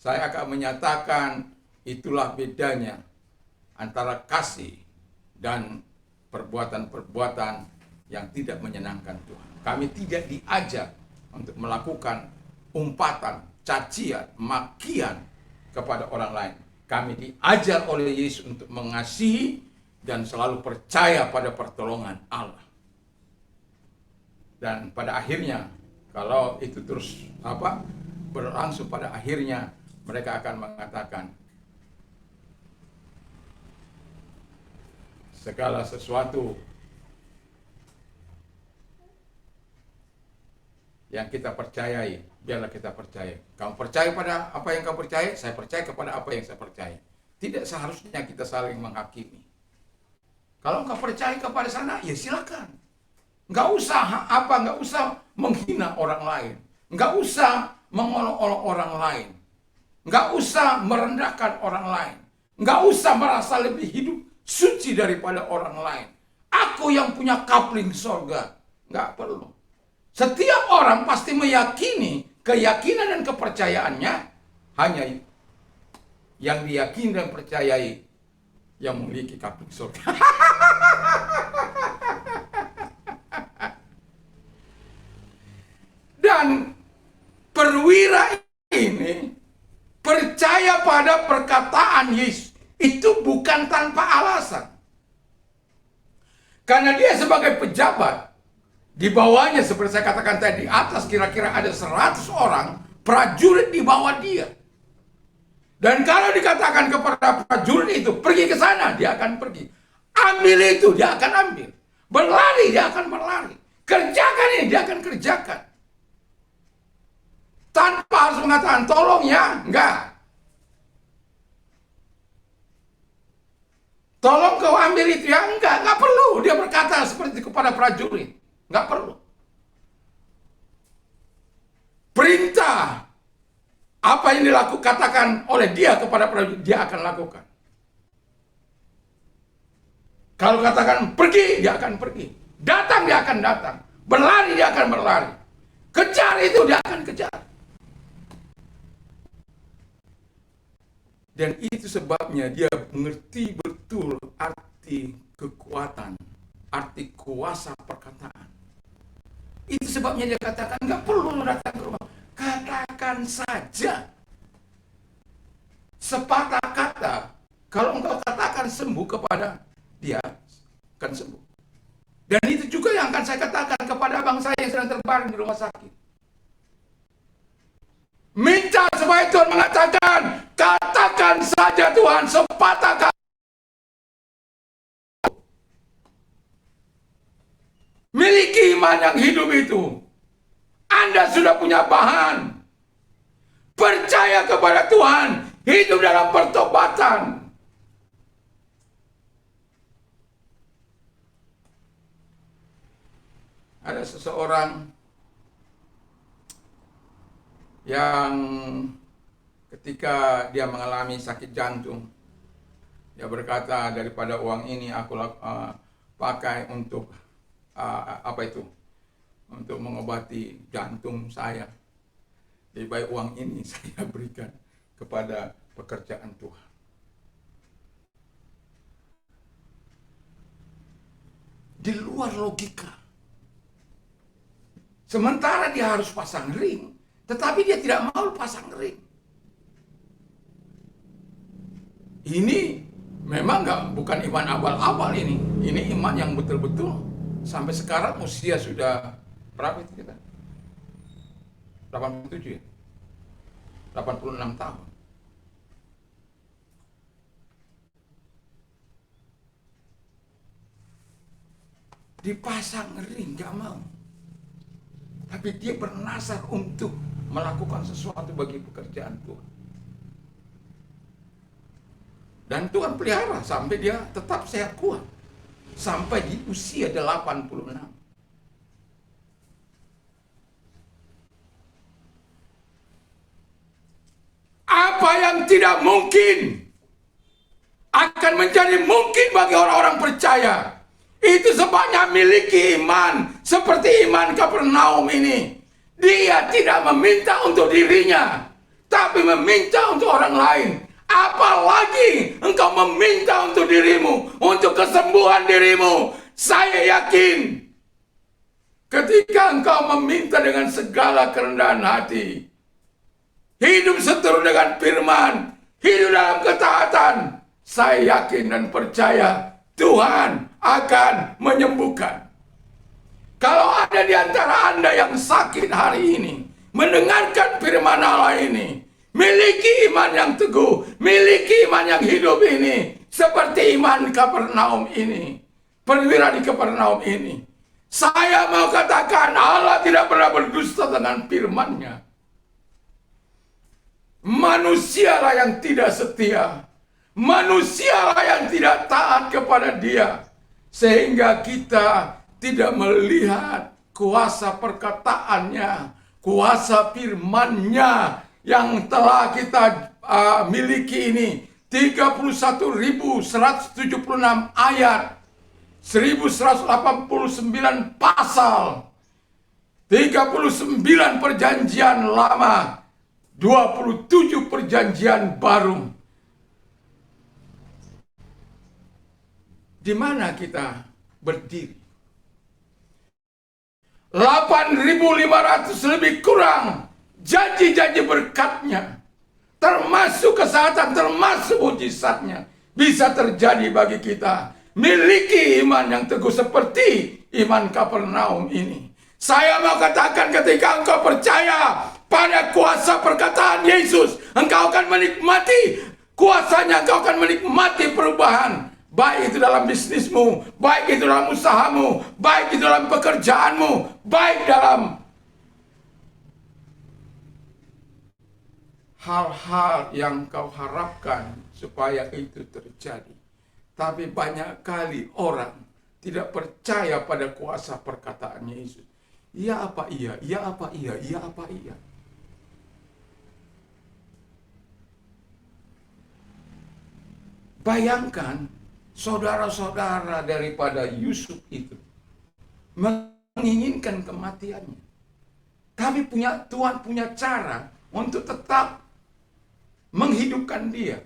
Saya akan menyatakan itulah bedanya antara kasih dan perbuatan-perbuatan yang tidak menyenangkan Tuhan. Kami tidak diajar untuk melakukan umpatan, cacian, makian kepada orang lain. Kami diajar oleh Yesus untuk mengasihi dan selalu percaya pada pertolongan Allah. Dan pada akhirnya, kalau itu terus berlangsung, pada akhirnya mereka akan mengatakan segala sesuatu yang kita percayai, biarlah kita percaya. Kamu percaya pada apa yang kamu percaya, saya percaya kepada apa yang saya percaya. Tidak seharusnya kita saling menghakimi. Kalau engkau percaya kepada sana, ya silakan. Nggak usah menghina orang lain. Nggak usah mengolok-olok orang lain. Nggak usah merendahkan orang lain. Nggak usah merasa lebih hidup suci daripada orang lain. Aku yang punya kapling sorga. Nggak perlu. Setiap orang pasti meyakini keyakinan dan kepercayaannya hanya yang diyakini dan percayai yang memiliki kapling sorga. Dan perwira ini percaya pada perkataan Yesus. Itu bukan tanpa alasan. Karena dia sebagai pejabat, di bawahnya seperti saya katakan tadi, di atas kira-kira ada 100 orang prajurit di bawah dia. Dan kalau dikatakan kepada prajurit itu, pergi ke sana, dia akan pergi. Ambil itu, dia akan ambil. Berlari, dia akan berlari. Kerjakan ini, dia akan kerjakan. Tanpa harus mengatakan, tolong ya, enggak. Tolong kau ambil itu ya, enggak perlu. Dia berkata seperti itu kepada prajurit. Enggak perlu. Perintah apa yang katakan oleh dia kepada prajurit, dia akan lakukan. Kalau katakan pergi, dia akan pergi. Datang, dia akan datang. Berlari, dia akan berlari. Kejar itu, dia akan kejar. Dan itu sebabnya dia mengerti betul arti kekuatan, arti kuasa perkataan. Itu sebabnya dia katakan, nggak perlu datang ke rumah. Katakan saja. Sepatah kata, kalau engkau katakan sembuh kepada dia, akan sembuh. Dan itu juga yang akan saya katakan kepada abang saya yang sedang terbaring di rumah sakit. Minta supaya Tuhan mengatakan, katakan saja Tuhan sepatah kata. Miliki iman yang hidup itu. Anda sudah punya bahan. Percaya kepada Tuhan, hidup dalam pertobatan. Ada seseorang yang ketika dia mengalami sakit jantung, dia berkata, daripada uang ini aku pakai untuk untuk mengobati jantung saya, lebih baik uang ini saya berikan kepada pekerjaan Tuhan. Di luar logika. Sementara dia harus pasang ring, tetapi dia tidak mau pasang ring. Ini Memang bukan iman abal-abal ini. Ini iman yang betul-betul sampai sekarang usia sudah berapa itu kita? 87 ya? 86 tahun. Dipasang ring, gak mau. Tapi dia bernasar untuk melakukan sesuatu bagi pekerjaan Tuhan. Dan Tuhan pelihara sampai dia tetap sehat kuat. Sampai di usia 86. Apa yang tidak mungkin akan menjadi mungkin bagi orang-orang percaya. Itu sebabnya miliki iman seperti iman Kapernaum ini. Dia tidak meminta untuk dirinya, tapi meminta untuk orang lain. Apalagi engkau meminta untuk dirimu, untuk kesembuhan dirimu. Saya yakin ketika engkau meminta dengan segala kerendahan hati, hidup seturut dengan firman, hidup dalam ketaatan, saya yakin dan percaya Tuhan akan menyembuhkan. Kalau ada di antara Anda yang sakit hari ini, mendengarkan firman Allah ini, miliki iman yang teguh, miliki iman yang hidup ini, seperti iman Kapernaum ini, perwira di Kapernaum ini. Saya mau katakan Allah tidak pernah berdusta dengan firman-Nya. Manusialah yang tidak setia, manusialah yang tidak taat kepada Dia, sehingga kita tidak melihat kuasa perkataannya, kuasa firman-Nya yang telah kita miliki ini. 31.176 ayat, 1189 pasal, 39 perjanjian lama, 27 perjanjian baru. Di mana kita berdiri? 8.500 lebih kurang janji-janji berkat-Nya, termasuk kesehatan, termasuk mujizat-Nya, bisa terjadi bagi kita. Miliki iman yang teguh seperti iman Kapernaum ini. Saya mau katakan, ketika engkau percaya pada kuasa perkataan Yesus, engkau akan menikmati kuasanya, engkau akan menikmati perubahan. Baik itu dalam bisnismu, baik itu dalam usahamu, baik itu dalam pekerjaanmu, baik dalam hal-hal yang kau harapkan supaya itu terjadi. Tapi banyak kali orang tidak percaya pada kuasa perkataan Yesus. Iya apa iya, iya apa iya, iya apa iya. Bayangkan saudara-saudara daripada Yusuf itu menginginkan kematiannya. Tapi Tuhan punya cara untuk tetap menghidupkan dia.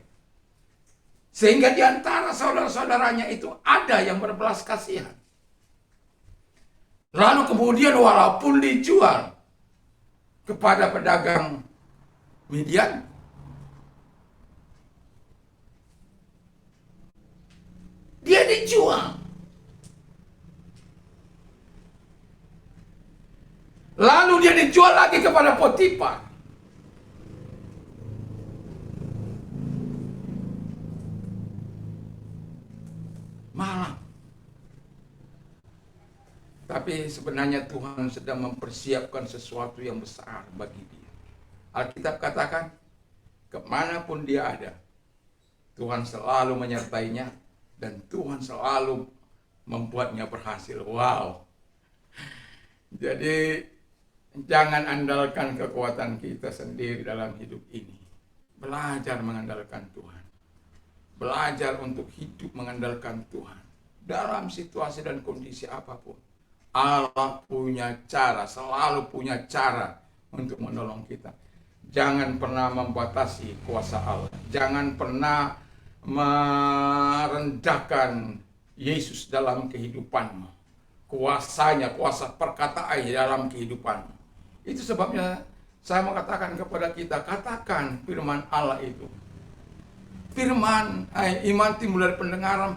Sehingga di antara saudara-saudaranya itu ada yang berbelas kasihan. Lalu kemudian walaupun dijual kepada pedagang Midian, dia dijual. Lalu dia dijual lagi kepada Potifar. Malam. Tapi sebenarnya Tuhan sedang mempersiapkan sesuatu yang besar bagi dia. Alkitab katakan, kemanapun dia ada, Tuhan selalu menyertainya, dan Tuhan selalu membuatnya berhasil. Wow. Jadi jangan andalkan kekuatan kita sendiri dalam hidup ini. Belajar mengandalkan Tuhan. Belajar untuk hidup mengandalkan Tuhan. Dalam situasi dan kondisi apapun. Allah punya cara, selalu punya cara untuk menolong kita. Jangan pernah membatasi kuasa Allah. Jangan pernah merendahkan Yesus dalam kehidupanmu. Kuasanya, kuasa perkataannya dalam kehidupanmu. Itu sebabnya saya mau katakan kepada kita, katakan firman Allah itu. Iman timbul dari pendengaran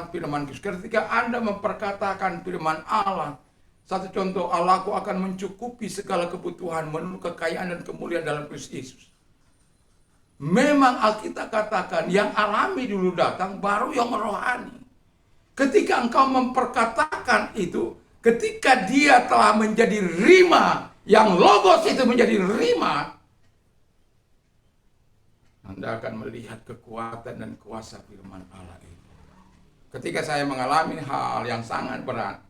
firman Kristus. Ketika Anda memperkatakan firman Allah, satu contoh, Allahku akan mencukupi segala kebutuhan menurut kekayaan dan kemuliaan dalam Kristus Yesus. Memang Alkitab katakan yang alami dulu datang, baru yang rohani. Ketika engkau memperkatakan itu, ketika dia telah menjadi rima, yang logos itu menjadi rima, Anda akan melihat kekuatan dan kuasa firman Allah itu. Ketika saya mengalami hal yang sangat berat,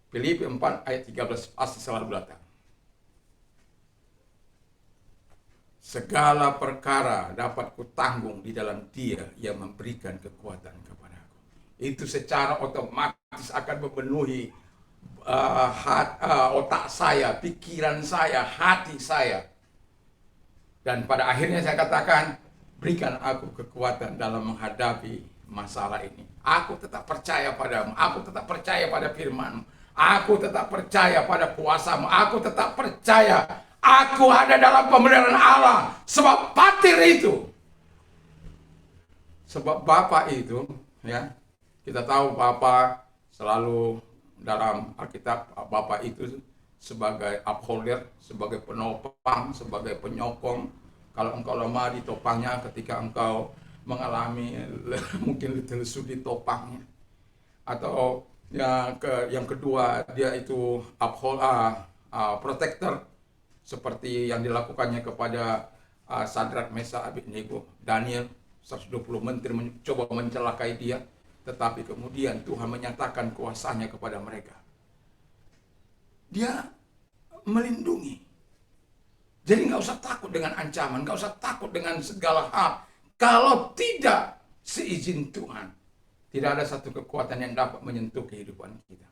Filipi 4 ayat 13 pasti selalu datang. Segala perkara dapat kutanggung di dalam Dia yang memberikan kekuatan kepadaku. Itu secara otomatis akan memenuhi otak saya, pikiran saya, hati saya. Dan pada akhirnya saya katakan, berikan aku kekuatan dalam menghadapi masalah ini. Aku tetap percaya padamu, aku tetap percaya pada firman-Mu, aku tetap percaya pada kuasa-Mu, aku tetap percaya aku ada dalam pemeliharaan Allah. Sebab patir itu, sebab Bapa itu, ya, kita tahu Bapa selalu dalam Alkitab, Bapa itu sebagai upholder, sebagai penopang, sebagai penyokong. Kalau engkau lemah di topangnya, ketika engkau mengalami mungkin lesu di topangnya. Atau yang kedua, dia itu protector, seperti yang dilakukannya kepada Sadrak, Mesak, Abednego, Daniel. 120 menteri mencoba mencelakai dia, tetapi kemudian Tuhan menyatakan kuasanya kepada mereka. Dia melindungi. Jadi nggak usah takut dengan ancaman, nggak usah takut dengan segala hal. Kalau tidak seizin Tuhan, tidak ada satu kekuatan yang dapat menyentuh kehidupan kita.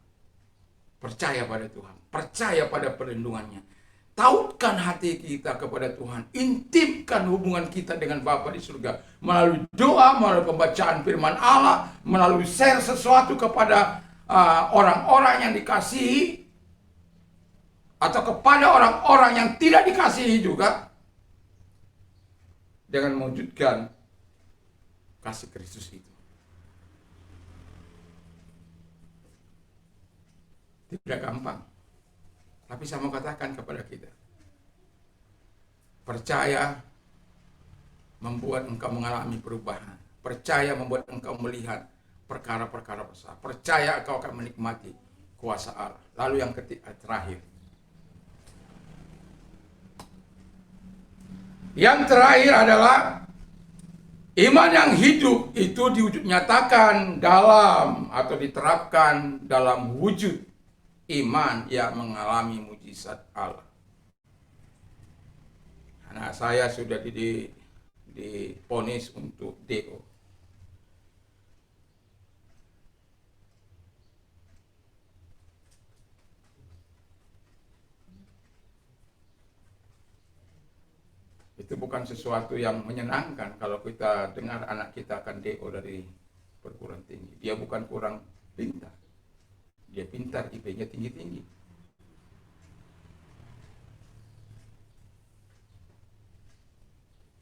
Percaya pada Tuhan, percaya pada perlindungannya. Tautkan hati kita kepada Tuhan, intimkan hubungan kita dengan Bapa di surga melalui doa, melalui pembacaan firman Allah, melalui share sesuatu kepada orang-orang yang dikasihi, atau kepada orang-orang yang tidak dikasihi juga, dengan mewujudkan kasih Kristus itu. Tidak gampang, tapi saya mau katakan kepada kita, percaya membuat engkau mengalami perubahan. Percaya membuat engkau melihat perkara-perkara besar. Percaya engkau akan menikmati kuasa Allah. Lalu yang terakhir, yang terakhir adalah iman yang hidup itu nyatakan dalam atau diterapkan dalam wujud iman yang mengalami mujizat Allah. Anak saya sudah divonis untuk DO. Itu bukan sesuatu yang menyenangkan kalau kita dengar anak kita akan DO dari perguruan tinggi. Dia bukan kurang pintar. Dia pintar, IP-nya tinggi-tinggi.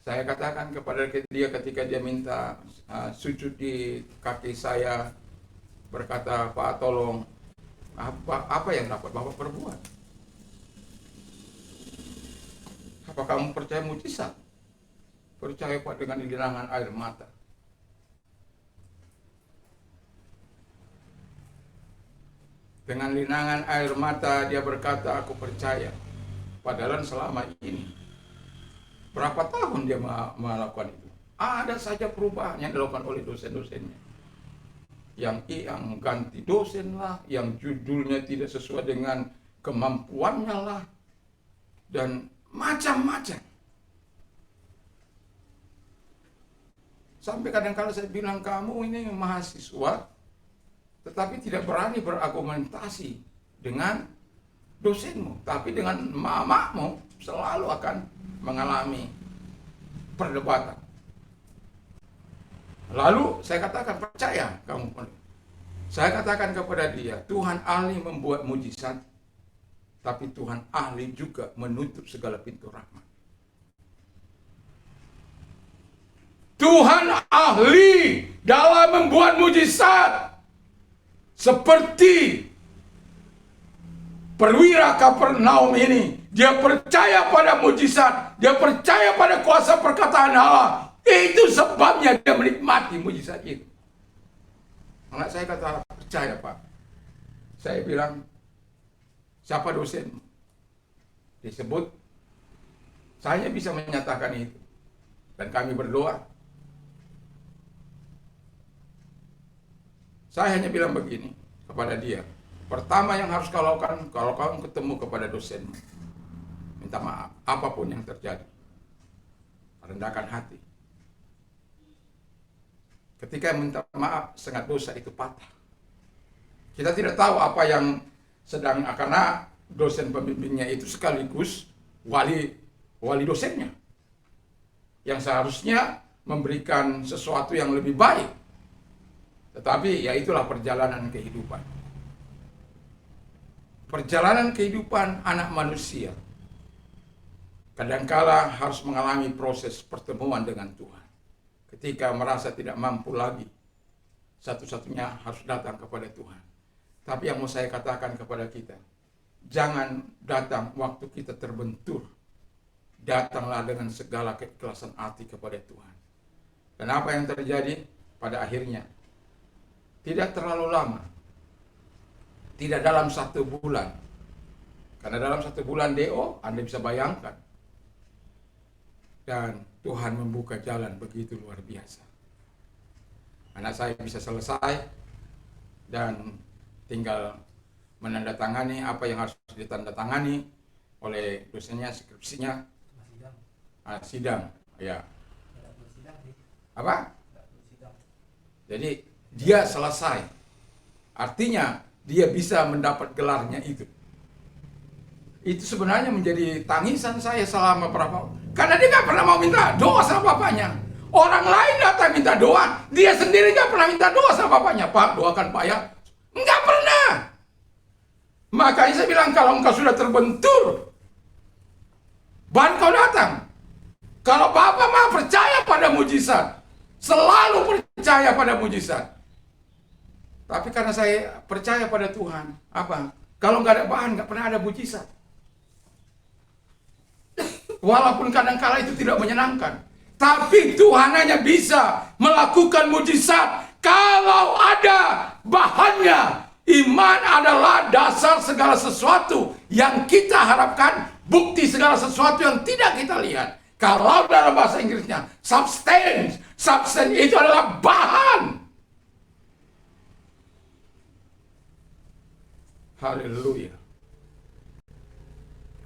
Saya katakan kepada dia ketika dia minta sujud di kaki saya, berkata, Pak tolong, apa yang dapat Bapak perbuat? Apa kamu percaya mujizat? Percaya Pak dengan linangan air mata. Dengan linangan air mata dia berkata, aku percaya. Padahal selama ini, berapa tahun dia melakukan itu? Ada saja perubahan yang dilakukan oleh dosen-dosennya. Yang ganti dosen lah, yang judulnya tidak sesuai dengan kemampuannya lah. Dan macam-macam. Sampai kadang-kadang saya bilang, kamu ini mahasiswa, tetapi tidak berani berargumentasi dengan dosenmu. Tapi dengan mamamu selalu akan mengalami perdebatan. Lalu saya katakan, percaya kamu. Saya katakan kepada dia, Tuhan ahli membuat mujizat, tapi Tuhan ahli juga menutup segala pintu rahmat. Tuhan ahli dalam membuat mujizat. Seperti perwira Kapernaum ini, dia percaya pada mujizat, dia percaya pada kuasa perkataan Allah. Itu sebabnya dia menikmati mujizat itu. Anak saya kata, percaya Pak. Saya bilang, siapa dosen? Disebut, saya bisa menyatakan itu. Dan kami berdoa. Saya hanya bilang begini kepada dia. Pertama yang harus kau lakukan, kalau kau ketemu kepada dosenmu, minta maaf, apapun yang terjadi. Rendahkan hati. Ketika minta maaf, setengah dosa itu patah. Kita tidak tahu apa yang sedang, karena dosen pembimbingnya itu sekaligus wali dosennya. Yang seharusnya memberikan sesuatu yang lebih baik. Tetapi ya itulah perjalanan kehidupan. Perjalanan kehidupan anak manusia kadangkala harus mengalami proses pertemuan dengan Tuhan. Ketika merasa tidak mampu lagi, satu-satunya harus datang kepada Tuhan. Tapi yang mau saya katakan kepada kita, jangan datang waktu kita terbentur. Datanglah dengan segala keikhlasan hati kepada Tuhan. Dan apa yang terjadi pada akhirnya? Tidak terlalu lama. Tidak dalam 1 bulan. Karena dalam 1 bulan DO, Anda bisa bayangkan. Dan Tuhan membuka jalan begitu luar biasa. Anak saya bisa selesai dan tinggal menandatangani apa yang harus ditandatangani oleh dosennya, skripsinya. Sidang, ya. Apa? Jadi dia selesai. Artinya dia bisa mendapat gelarnya itu. Itu sebenarnya menjadi tangisan saya selama berapa. Karena dia nggak pernah mau minta doa sama bapaknya. Orang lain datang minta doa, dia sendiri nggak pernah minta doa sama bapaknya. Pak, doakan Pak ya. Nggak pernah. Makanya saya bilang, kalau engkau sudah terbentur, baru kau datang. Kalau Bapak mah percaya pada mujizat, selalu percaya pada mujizat. Tapi karena saya percaya pada Tuhan, apa? Kalau nggak ada bahan, nggak pernah ada mujizat. Walaupun kadang-kala itu tidak menyenangkan, tapi Tuhan hanya bisa melakukan mujizat kalau ada bahannya. Iman adalah dasar segala sesuatu yang kita harapkan, bukti segala sesuatu yang tidak kita lihat. Kalau dalam bahasa Inggrisnya, substance itu adalah bahan. Haleluya.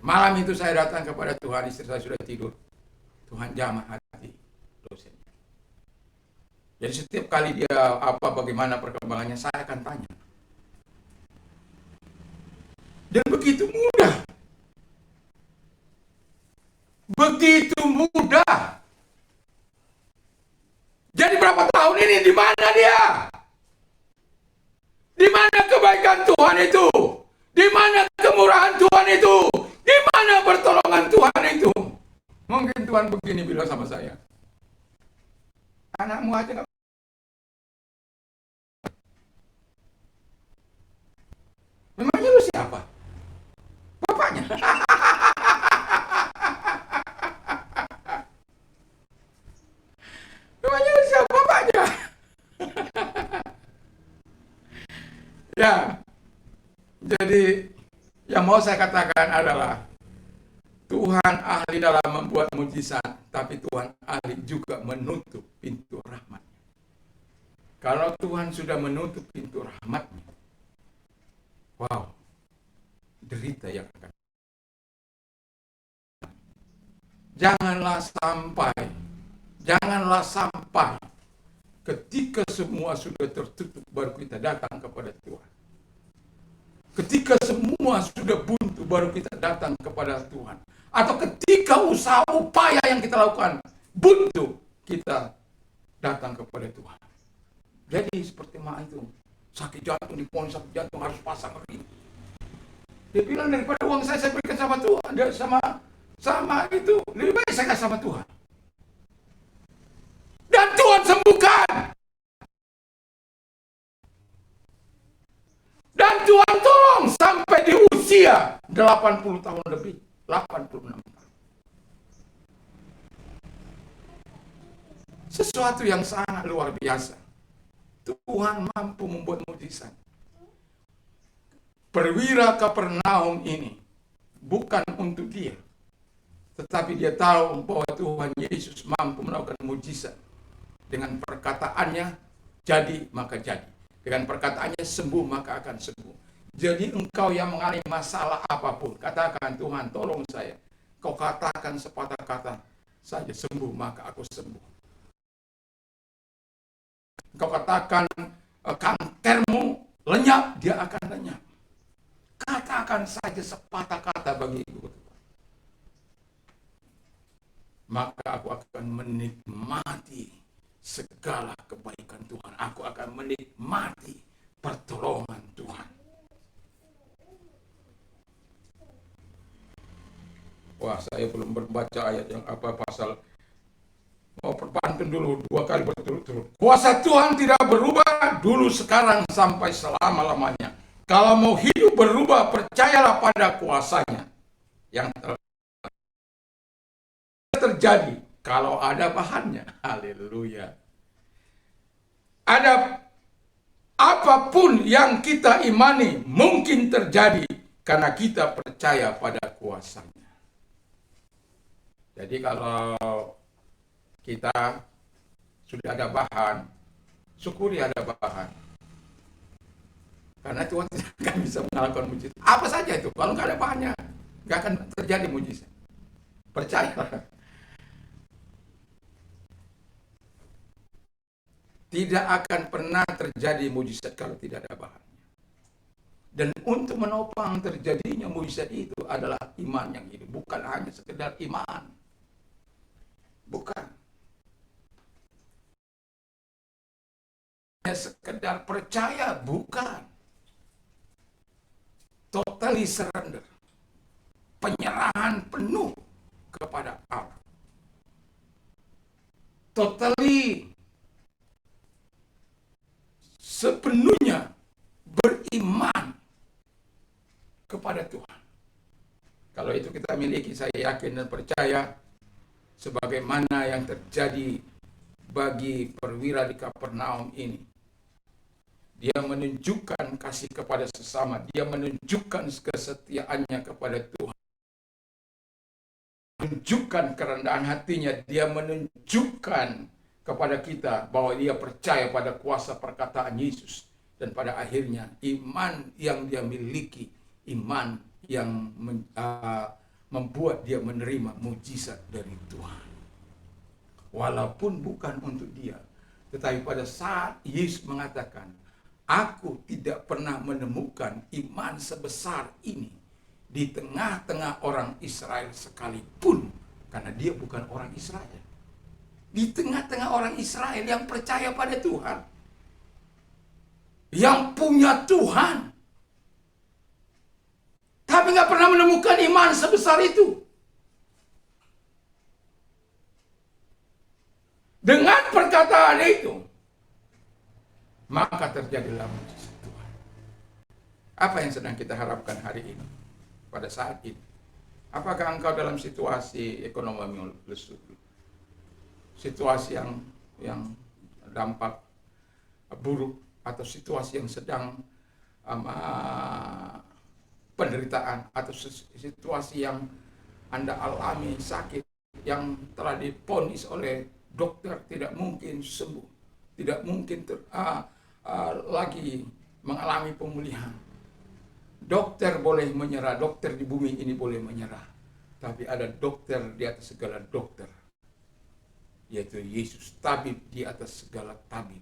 Malam itu saya datang kepada Tuhan, istri saya sudah tidur. Tuhan jamah hati dosennya. Jadi setiap kali dia bagaimana perkembangannya, saya akan tanya. Dan begitu mudah. Begitu mudah. Jadi berapa tahun ini di mana dia? Di mana kebaikan Tuhan itu? Di mana kemurahan Tuhan itu? Di mana pertolongan Tuhan itu? Mungkin Tuhan begini bilang sama saya. Anakmu aja gak... Memangnya lu siapa? Bapaknya. Memangnya lu siapa? Bapaknya. Ya. Jadi yang mau saya katakan adalah Tuhan ahli dalam membuat mujizat, tapi Tuhan ahli juga menutup pintu rahmat. Kalau Tuhan sudah menutup pintu rahmat-Nya, wow, derita yang akan. Janganlah sampai ketika semua sudah tertutup baru kita datang kepada Tuhan. Ketika semua sudah buntu baru kita datang kepada Tuhan. Atau ketika usaha upaya yang kita lakukan buntu, kita datang kepada Tuhan. Jadi seperti mak itu, sakit jantung, diponis sakit jantung harus pasang ring. Dia bilang, daripada uang saya berikan sama Tuhan, sama itu lebih baik saya kasih sama Tuhan. dan Tuhan sembuhkan. Dan Tuhan tolong sampai di usia 80 tahun lebih, 86 tahun. Sesuatu yang sangat luar biasa. Tuhan mampu membuat mujizat. Perwira Kapernaum ini bukan untuk dia, tetapi dia tahu bahwa Tuhan Yesus mampu melakukan mujizat. Dengan perkataannya, jadi maka jadi. Dengan perkataannya sembuh maka akan sembuh. Jadi engkau yang mengalami masalah apapun, katakan, Tuhan tolong saya. Kau katakan sepatah kata saja, sembuh maka aku sembuh. Engkau katakan kankermu lenyap, dia akan lenyap. Katakan saja sepatah kata bagiku, maka aku akan menikmati segala kebaikan Tuhan. Aku akan menikmati pertolongan Tuhan. Wah, saya belum membaca ayat yang pasal. Mau perpantun dulu 2 kali berturut-turut. Kuasa Tuhan tidak berubah dulu, sekarang, sampai selama-lamanya. Kalau mau hidup berubah, percayalah pada kuasanya. Yang terjadi kalau ada bahannya. Haleluya. Ada apapun yang kita imani mungkin terjadi karena kita percaya pada kuasanya. Jadi kalau kita sudah ada bahan, syukuri ada bahan. Karena Tuhan tidak akan bisa melakukan mujizat. Apa saja itu, kalau nggak ada bahannya, nggak akan terjadi mujizat. Percayalah. Tidak akan pernah terjadi mujizat kalau tidak ada bahannya. Dan untuk menopang terjadinya mujizat itu adalah iman yang hidup. Bukan hanya sekedar iman. Bukan. Hanya sekedar percaya, bukan. Totally surrender. Penyerahan penuh kepada Allah. Totally sepenuhnya beriman kepada Tuhan. Kalau itu kita miliki, saya yakin dan percaya sebagaimana yang terjadi bagi perwira di Kapernaum ini. Dia menunjukkan kasih kepada sesama, dia menunjukkan kesetiaannya kepada Tuhan, menunjukkan kerendahan hatinya, dia menunjukkan kepada kita bahwa dia percaya pada kuasa perkataan Yesus. Dan pada akhirnya iman yang dia miliki, iman yang membuat dia menerima mujizat dari Tuhan. Walaupun bukan untuk dia, tetapi pada saat Yesus mengatakan, aku tidak pernah menemukan iman sebesar ini di tengah-tengah orang Israel sekalipun, karena dia bukan orang Israel. Di tengah-tengah orang Israel yang percaya pada Tuhan, yang punya Tuhan, tapi nggak pernah menemukan iman sebesar itu. Dengan perkataan itu, maka terjadilah mujizat Tuhan. Apa yang sedang kita harapkan hari ini, pada saat ini? Apakah engkau dalam situasi ekonomi lesu, situasi yang dampak buruk, atau situasi yang sedang penderitaan, atau situasi yang Anda alami sakit yang telah diponis oleh dokter tidak mungkin sembuh, tidak mungkin lagi mengalami pemulihan. Dokter boleh menyerah, dokter di bumi ini boleh menyerah, tapi ada dokter di atas segala dokter, yaitu Yesus, tabib di atas segala tabib,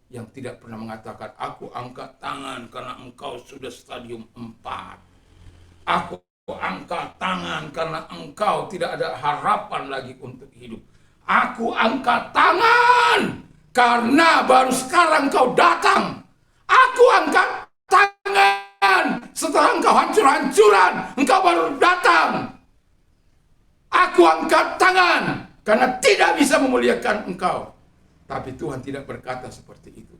yang tidak pernah mengatakan, aku angkat tangan karena engkau sudah stadium 4. Aku angkat tangan karena engkau tidak ada harapan lagi untuk hidup. Aku angkat tangan karena baru sekarang engkau datang. Aku angkat tangan setelah engkau hancur-hancuran, engkau baru datang. Aku angkat tangan karena tidak bisa memuliakan engkau, Tapi Tuhan tidak berkata seperti itu.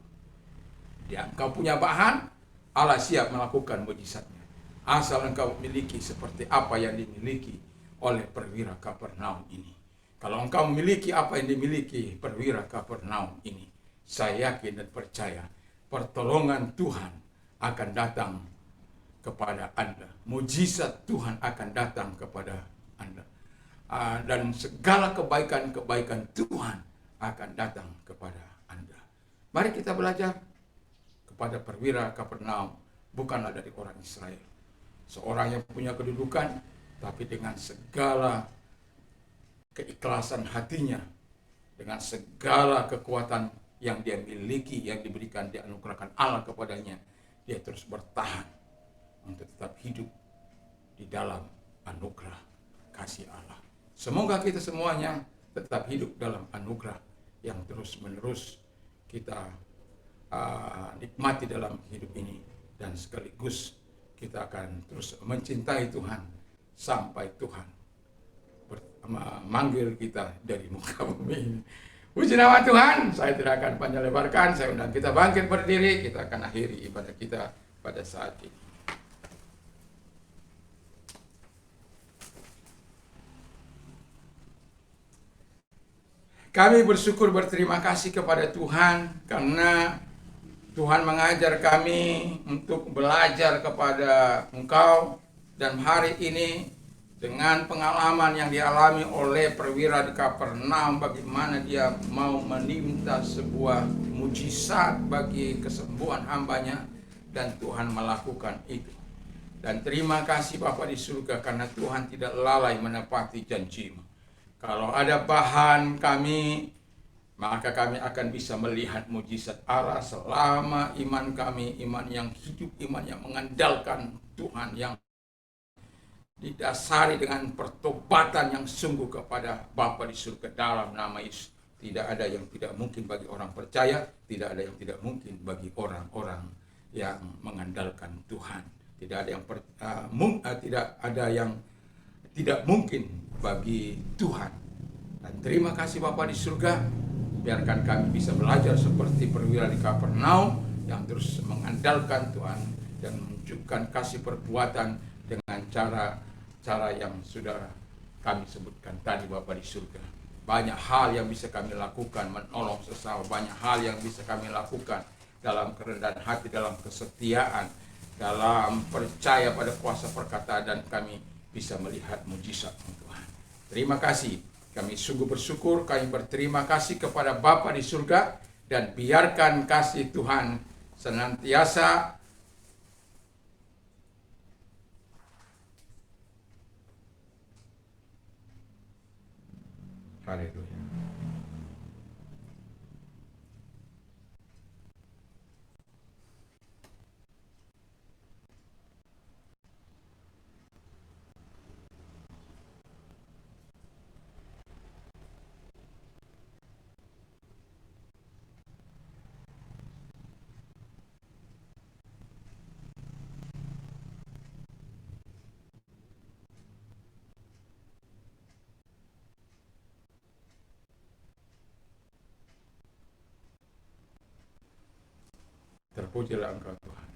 Dia, engkau punya bahan, Allah siap melakukan mujizatnya. Asal engkau miliki seperti apa yang dimiliki oleh perwira Kapernaum ini. Kalau engkau memiliki apa yang dimiliki perwira Kapernaum ini, saya yakin dan percaya pertolongan Tuhan akan datang kepada Anda. Mujizat Tuhan akan datang kepada Anda. Dan segala kebaikan-kebaikan Tuhan akan datang kepada Anda. Mari kita belajar kepada perwira Kapernaum, bukanlah dari orang Israel. Seorang yang punya kedudukan, tapi dengan segala keikhlasan hatinya, dengan segala kekuatan yang dia miliki, yang diberikan, dianugerahkan Allah kepadanya, dia terus bertahan untuk tetap hidup di dalam anugerah kasih Allah. Semoga kita semuanya tetap hidup dalam anugerah yang terus-menerus kita nikmati dalam hidup ini, dan sekaligus kita akan terus mencintai Tuhan sampai Tuhan memanggil kita dari muka bumi ini. Puji nama Tuhan. Saya tidak akan panjang lebarkan. Saya undang kita bangkit berdiri. Kita akan akhiri ibadah kita pada saat ini. Kami bersyukur, berterima kasih kepada Tuhan karena Tuhan mengajar kami untuk belajar kepada Engkau, dan hari ini dengan pengalaman yang dialami oleh perwira di Kapernaum, bagaimana dia mau meminta sebuah mujizat bagi kesembuhan hambanya, dan Tuhan melakukan itu. Dan terima kasih Bapa di surga karena Tuhan tidak lalai menepati janji-Mu. Kalau ada bahan kami, maka kami akan bisa melihat mujizat Allah selama iman kami, iman yang hidup, iman yang mengandalkan Tuhan, yang didasari dengan pertobatan yang sungguh kepada Bapa di surga dalam nama Yesus. Tidak ada yang tidak mungkin bagi orang percaya, tidak ada yang tidak mungkin bagi orang-orang yang mengandalkan Tuhan. Tidak ada yang tidak mungkin bagi Tuhan. Dan terima kasih Bapa di surga, biarkan kami bisa belajar seperti perwira di Kapernaum yang terus mengandalkan Tuhan dan menunjukkan kasih perbuatan dengan cara yang sudah kami sebutkan tadi Bapa di surga. Banyak hal yang bisa kami lakukan, menolong sesama, banyak hal yang bisa kami lakukan dalam kerendahan hati, dalam kesetiaan, dalam percaya pada kuasa perkataan, dan kami bisa melihat mujizat Tuhan. Terima kasih, kami sungguh bersyukur, kami berterima kasih kepada Bapa di surga, dan biarkan kasih Tuhan senantiasa haleluya. Terpujilah Engkau Tuhan.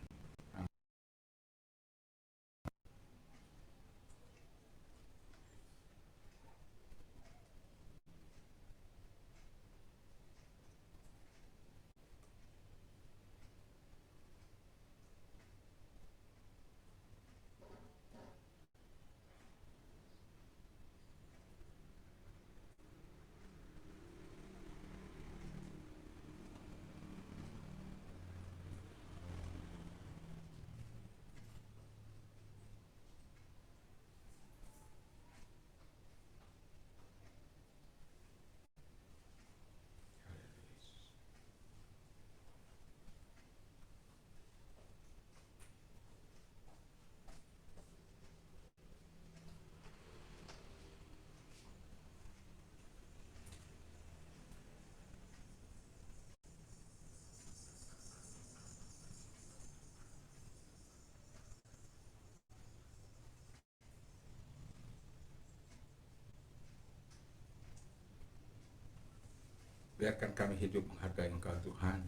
Biarkan kami hidup menghargai Engkau Tuhan.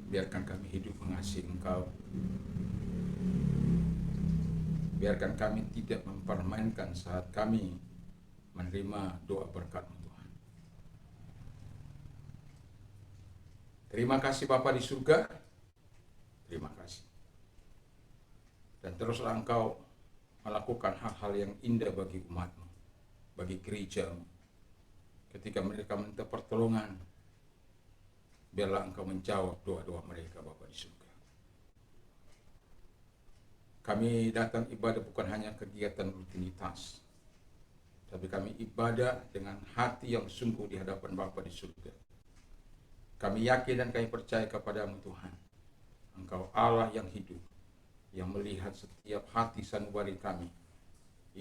Biarkan kami hidup mengasihi Engkau. Biarkan kami tidak mempermainkan saat kami menerima doa berkat-Mu Tuhan. Terima kasih Bapa di surga. Terima kasih. Dan teruslah Engkau melakukan hal-hal yang indah bagi umat-Mu, bagi gereja-Mu. Ketika mereka minta pertolongan, biarlah Engkau menjawab doa-doa mereka Bapa di surga. Kami datang ibadah bukan hanya kegiatan rutinitas, tapi kami ibadah dengan hati yang sungguh di hadapan Bapa di surga. Kami yakin dan kami percaya kepada-Mu Tuhan. Engkau Allah yang hidup, yang melihat setiap hati sanubari kami,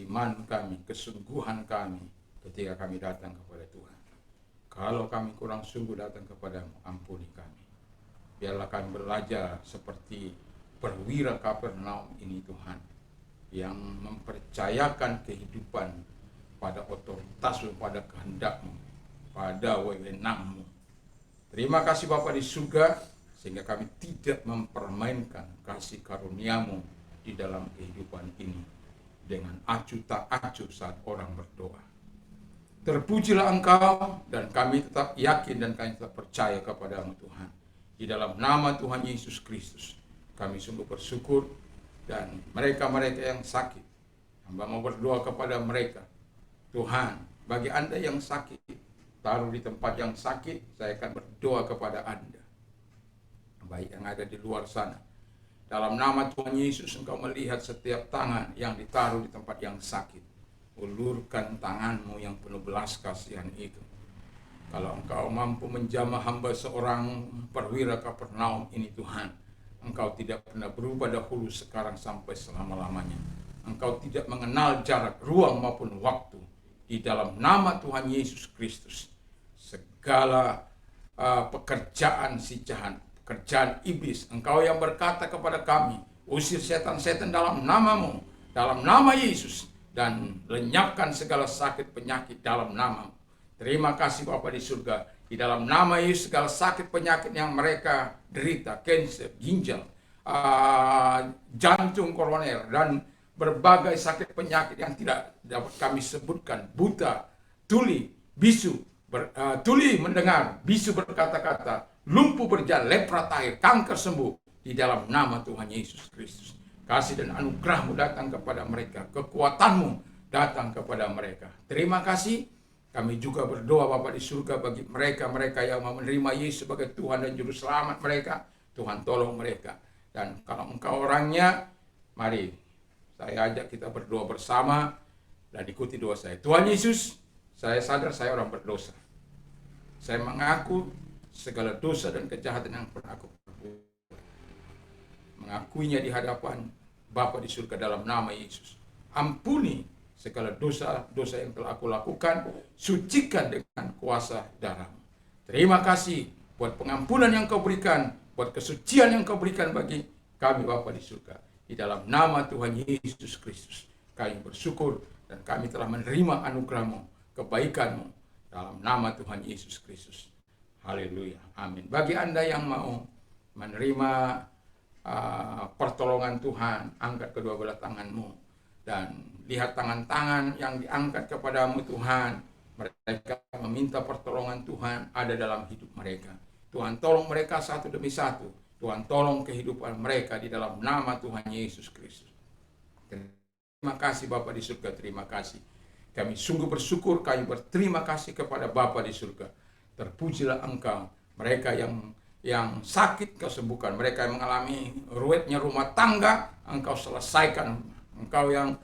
iman kami, kesungguhan kami ketika kami datang kepada Tuhan. Kalau kami kurang sungguh datang kepada-Mu, ampuni kami. Biarlah kami belajar seperti perwira Kapernaum ini Tuhan, yang mempercayakan kehidupan pada otoritas-Mu, pada kehendak-Mu, pada wewenang-Mu. Terima kasih Bapa di surga, sehingga kami tidak mempermainkan kasih karunia-Mu di dalam kehidupan ini dengan acuh tak acuh saat orang berdoa. Terpujilah Engkau, dan kami tetap yakin dan kami tetap percaya kepada-Mu Tuhan. Di dalam nama Tuhan Yesus Kristus, kami sungguh bersyukur. Dan mereka-mereka yang sakit, hamba mau berdoa kepada mereka. Tuhan, bagi Anda yang sakit, taruh di tempat yang sakit, saya akan berdoa kepada Anda. Baik yang ada di luar sana, dalam nama Tuhan Yesus, Engkau melihat setiap tangan yang ditaruh di tempat yang sakit. Ulurkan tangan-Mu yang penuh belas kasihan itu. Kalau Engkau mampu menjamah hamba seorang perwira Kapernaum ini Tuhan, Engkau tidak pernah berubah dahulu, sekarang sampai selama-lamanya. Engkau tidak mengenal jarak, ruang maupun waktu. Di dalam nama Tuhan Yesus Kristus, segala pekerjaan si jahat, pekerjaan iblis, Engkau yang berkata kepada kami, usir setan-setan dalam nama-Mu, dalam nama Yesus, dan lenyapkan segala sakit penyakit dalam nama-Mu. Terima kasih Bapa di surga. Di dalam nama Yesus, segala sakit penyakit yang mereka derita, kanker, ginjal, jantung koroner, dan berbagai sakit penyakit yang tidak dapat kami sebutkan, buta, tuli, bisu, tuli mendengar, bisu berkata-kata, lumpuh berjalan, lepra tahir, kanker sembuh, di dalam nama Tuhan Yesus Kristus. Kasih dan anugerah-Mu datang kepada mereka, kekuatan-Mu datang kepada mereka. Terima kasih. Kami juga berdoa Bapa di surga bagi mereka-mereka yang mau menerima Yesus sebagai Tuhan dan Juru Selamat mereka. Tuhan tolong mereka. Dan kalau Engkau orangnya, mari saya ajak kita berdoa bersama dan ikuti doa saya. Tuhan Yesus, saya sadar saya orang berdosa. Saya mengaku segala dosa dan kejahatan yang pernah aku perbuat. Mengakuinya di hadapan Bapa di surga dalam nama Yesus. Ampuni segala dosa-dosa yang telah aku lakukan, sucikan dengan kuasa darah-Mu. Terima kasih buat pengampunan yang Kau berikan, buat kesucian yang Kau berikan bagi kami Bapa di surga. Di dalam nama Tuhan Yesus Kristus, kami bersyukur dan kami telah menerima anugerah-Mu, kebaikan-Mu, dalam nama Tuhan Yesus Kristus. Haleluya. Amin. Bagi Anda yang mau menerima pertolongan Tuhan, angkat kedua belah tangan-Mu. Dan lihat tangan-tangan yang diangkat kepadamu Tuhan. Mereka meminta pertolongan Tuhan ada dalam hidup mereka. Tuhan tolong mereka satu demi satu. Tuhan tolong kehidupan mereka di dalam nama Tuhan Yesus Kristus. Terima kasih Bapa di surga, terima kasih. Kami sungguh bersyukur, kami berterima kasih kepada Bapa di surga. Terpujilah Engkau. Mereka yang sakit Kau sembuhkan. Mereka yang mengalami ruwetnya rumah tangga, Engkau selesaikan. Engkau yang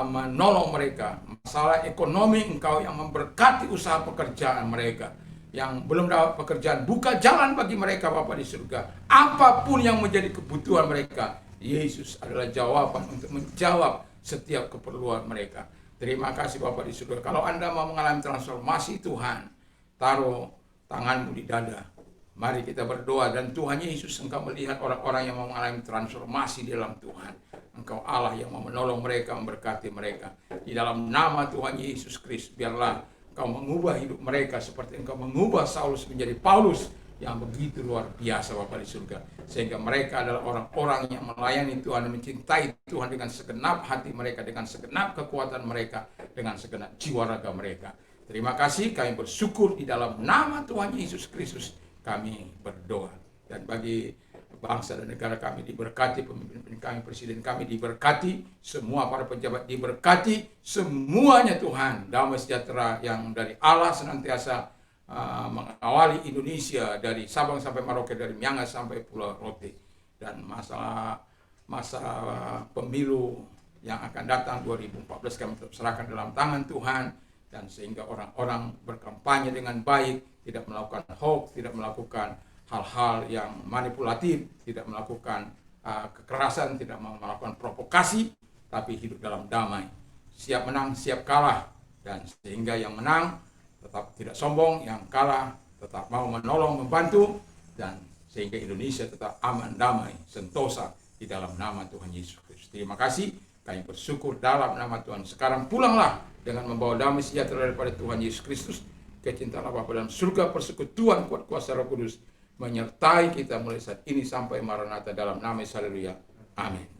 menolong mereka. Masalah ekonomi, Engkau yang memberkati usaha pekerjaan mereka. Yang belum dapat pekerjaan, buka jalan bagi mereka Bapa di surga. Apapun yang menjadi kebutuhan mereka, Yesus adalah jawaban untuk menjawab setiap keperluan mereka. Terima kasih Bapa di surga. Kalau Anda mau mengalami transformasi Tuhan, taruh tanganmu di dada. Mari kita berdoa dan Tuhan Yesus, Engkau melihat orang-orang yang mau mengalami transformasi di dalam Tuhan. Engkau Allah yang mau menolong mereka, memberkati mereka. Di dalam nama Tuhan Yesus Kristus, biarlah Engkau mengubah hidup mereka seperti Engkau mengubah Saulus menjadi Paulus yang begitu luar biasa Bapa di surga. Sehingga mereka adalah orang-orang yang melayani Tuhan dan mencintai Tuhan dengan segenap hati mereka, dengan segenap kekuatan mereka, dengan segenap jiwa raga mereka. Terima kasih, kami bersyukur di dalam nama Tuhan Yesus Kristus kami berdoa. Dan bagi bangsa dan negara kami diberkati, pemimpin kami, presiden kami diberkati, semua para pejabat diberkati, semuanya Tuhan, damai sejahtera yang dari Allah senantiasa mengawali Indonesia dari Sabang sampai Merauke, dari Miangas sampai Pulau Rote. Dan masa pemilu yang akan datang 2014 kami tetap serahkan dalam tangan Tuhan, dan sehingga orang-orang berkampanye dengan baik, tidak melakukan hoax, tidak melakukan hal-hal yang manipulatif, tidak melakukan kekerasan, tidak melakukan provokasi, tapi hidup dalam damai, siap menang, siap kalah, dan sehingga yang menang tetap tidak sombong, yang kalah tetap mau menolong, membantu, dan sehingga Indonesia tetap aman, damai, sentosa di dalam nama Tuhan Yesus Kristus. Terima kasih, kami bersyukur dalam nama Tuhan. Sekarang pulanglah dengan membawa damai sejahtera daripada Tuhan Yesus Kristus, kecintaan Bapa dalam surga, persekutuan kuat kuasa Roh Kudus menyertai kita mulai saat ini sampai Maranatha, dalam nama Yesus. Haleluya. Amin.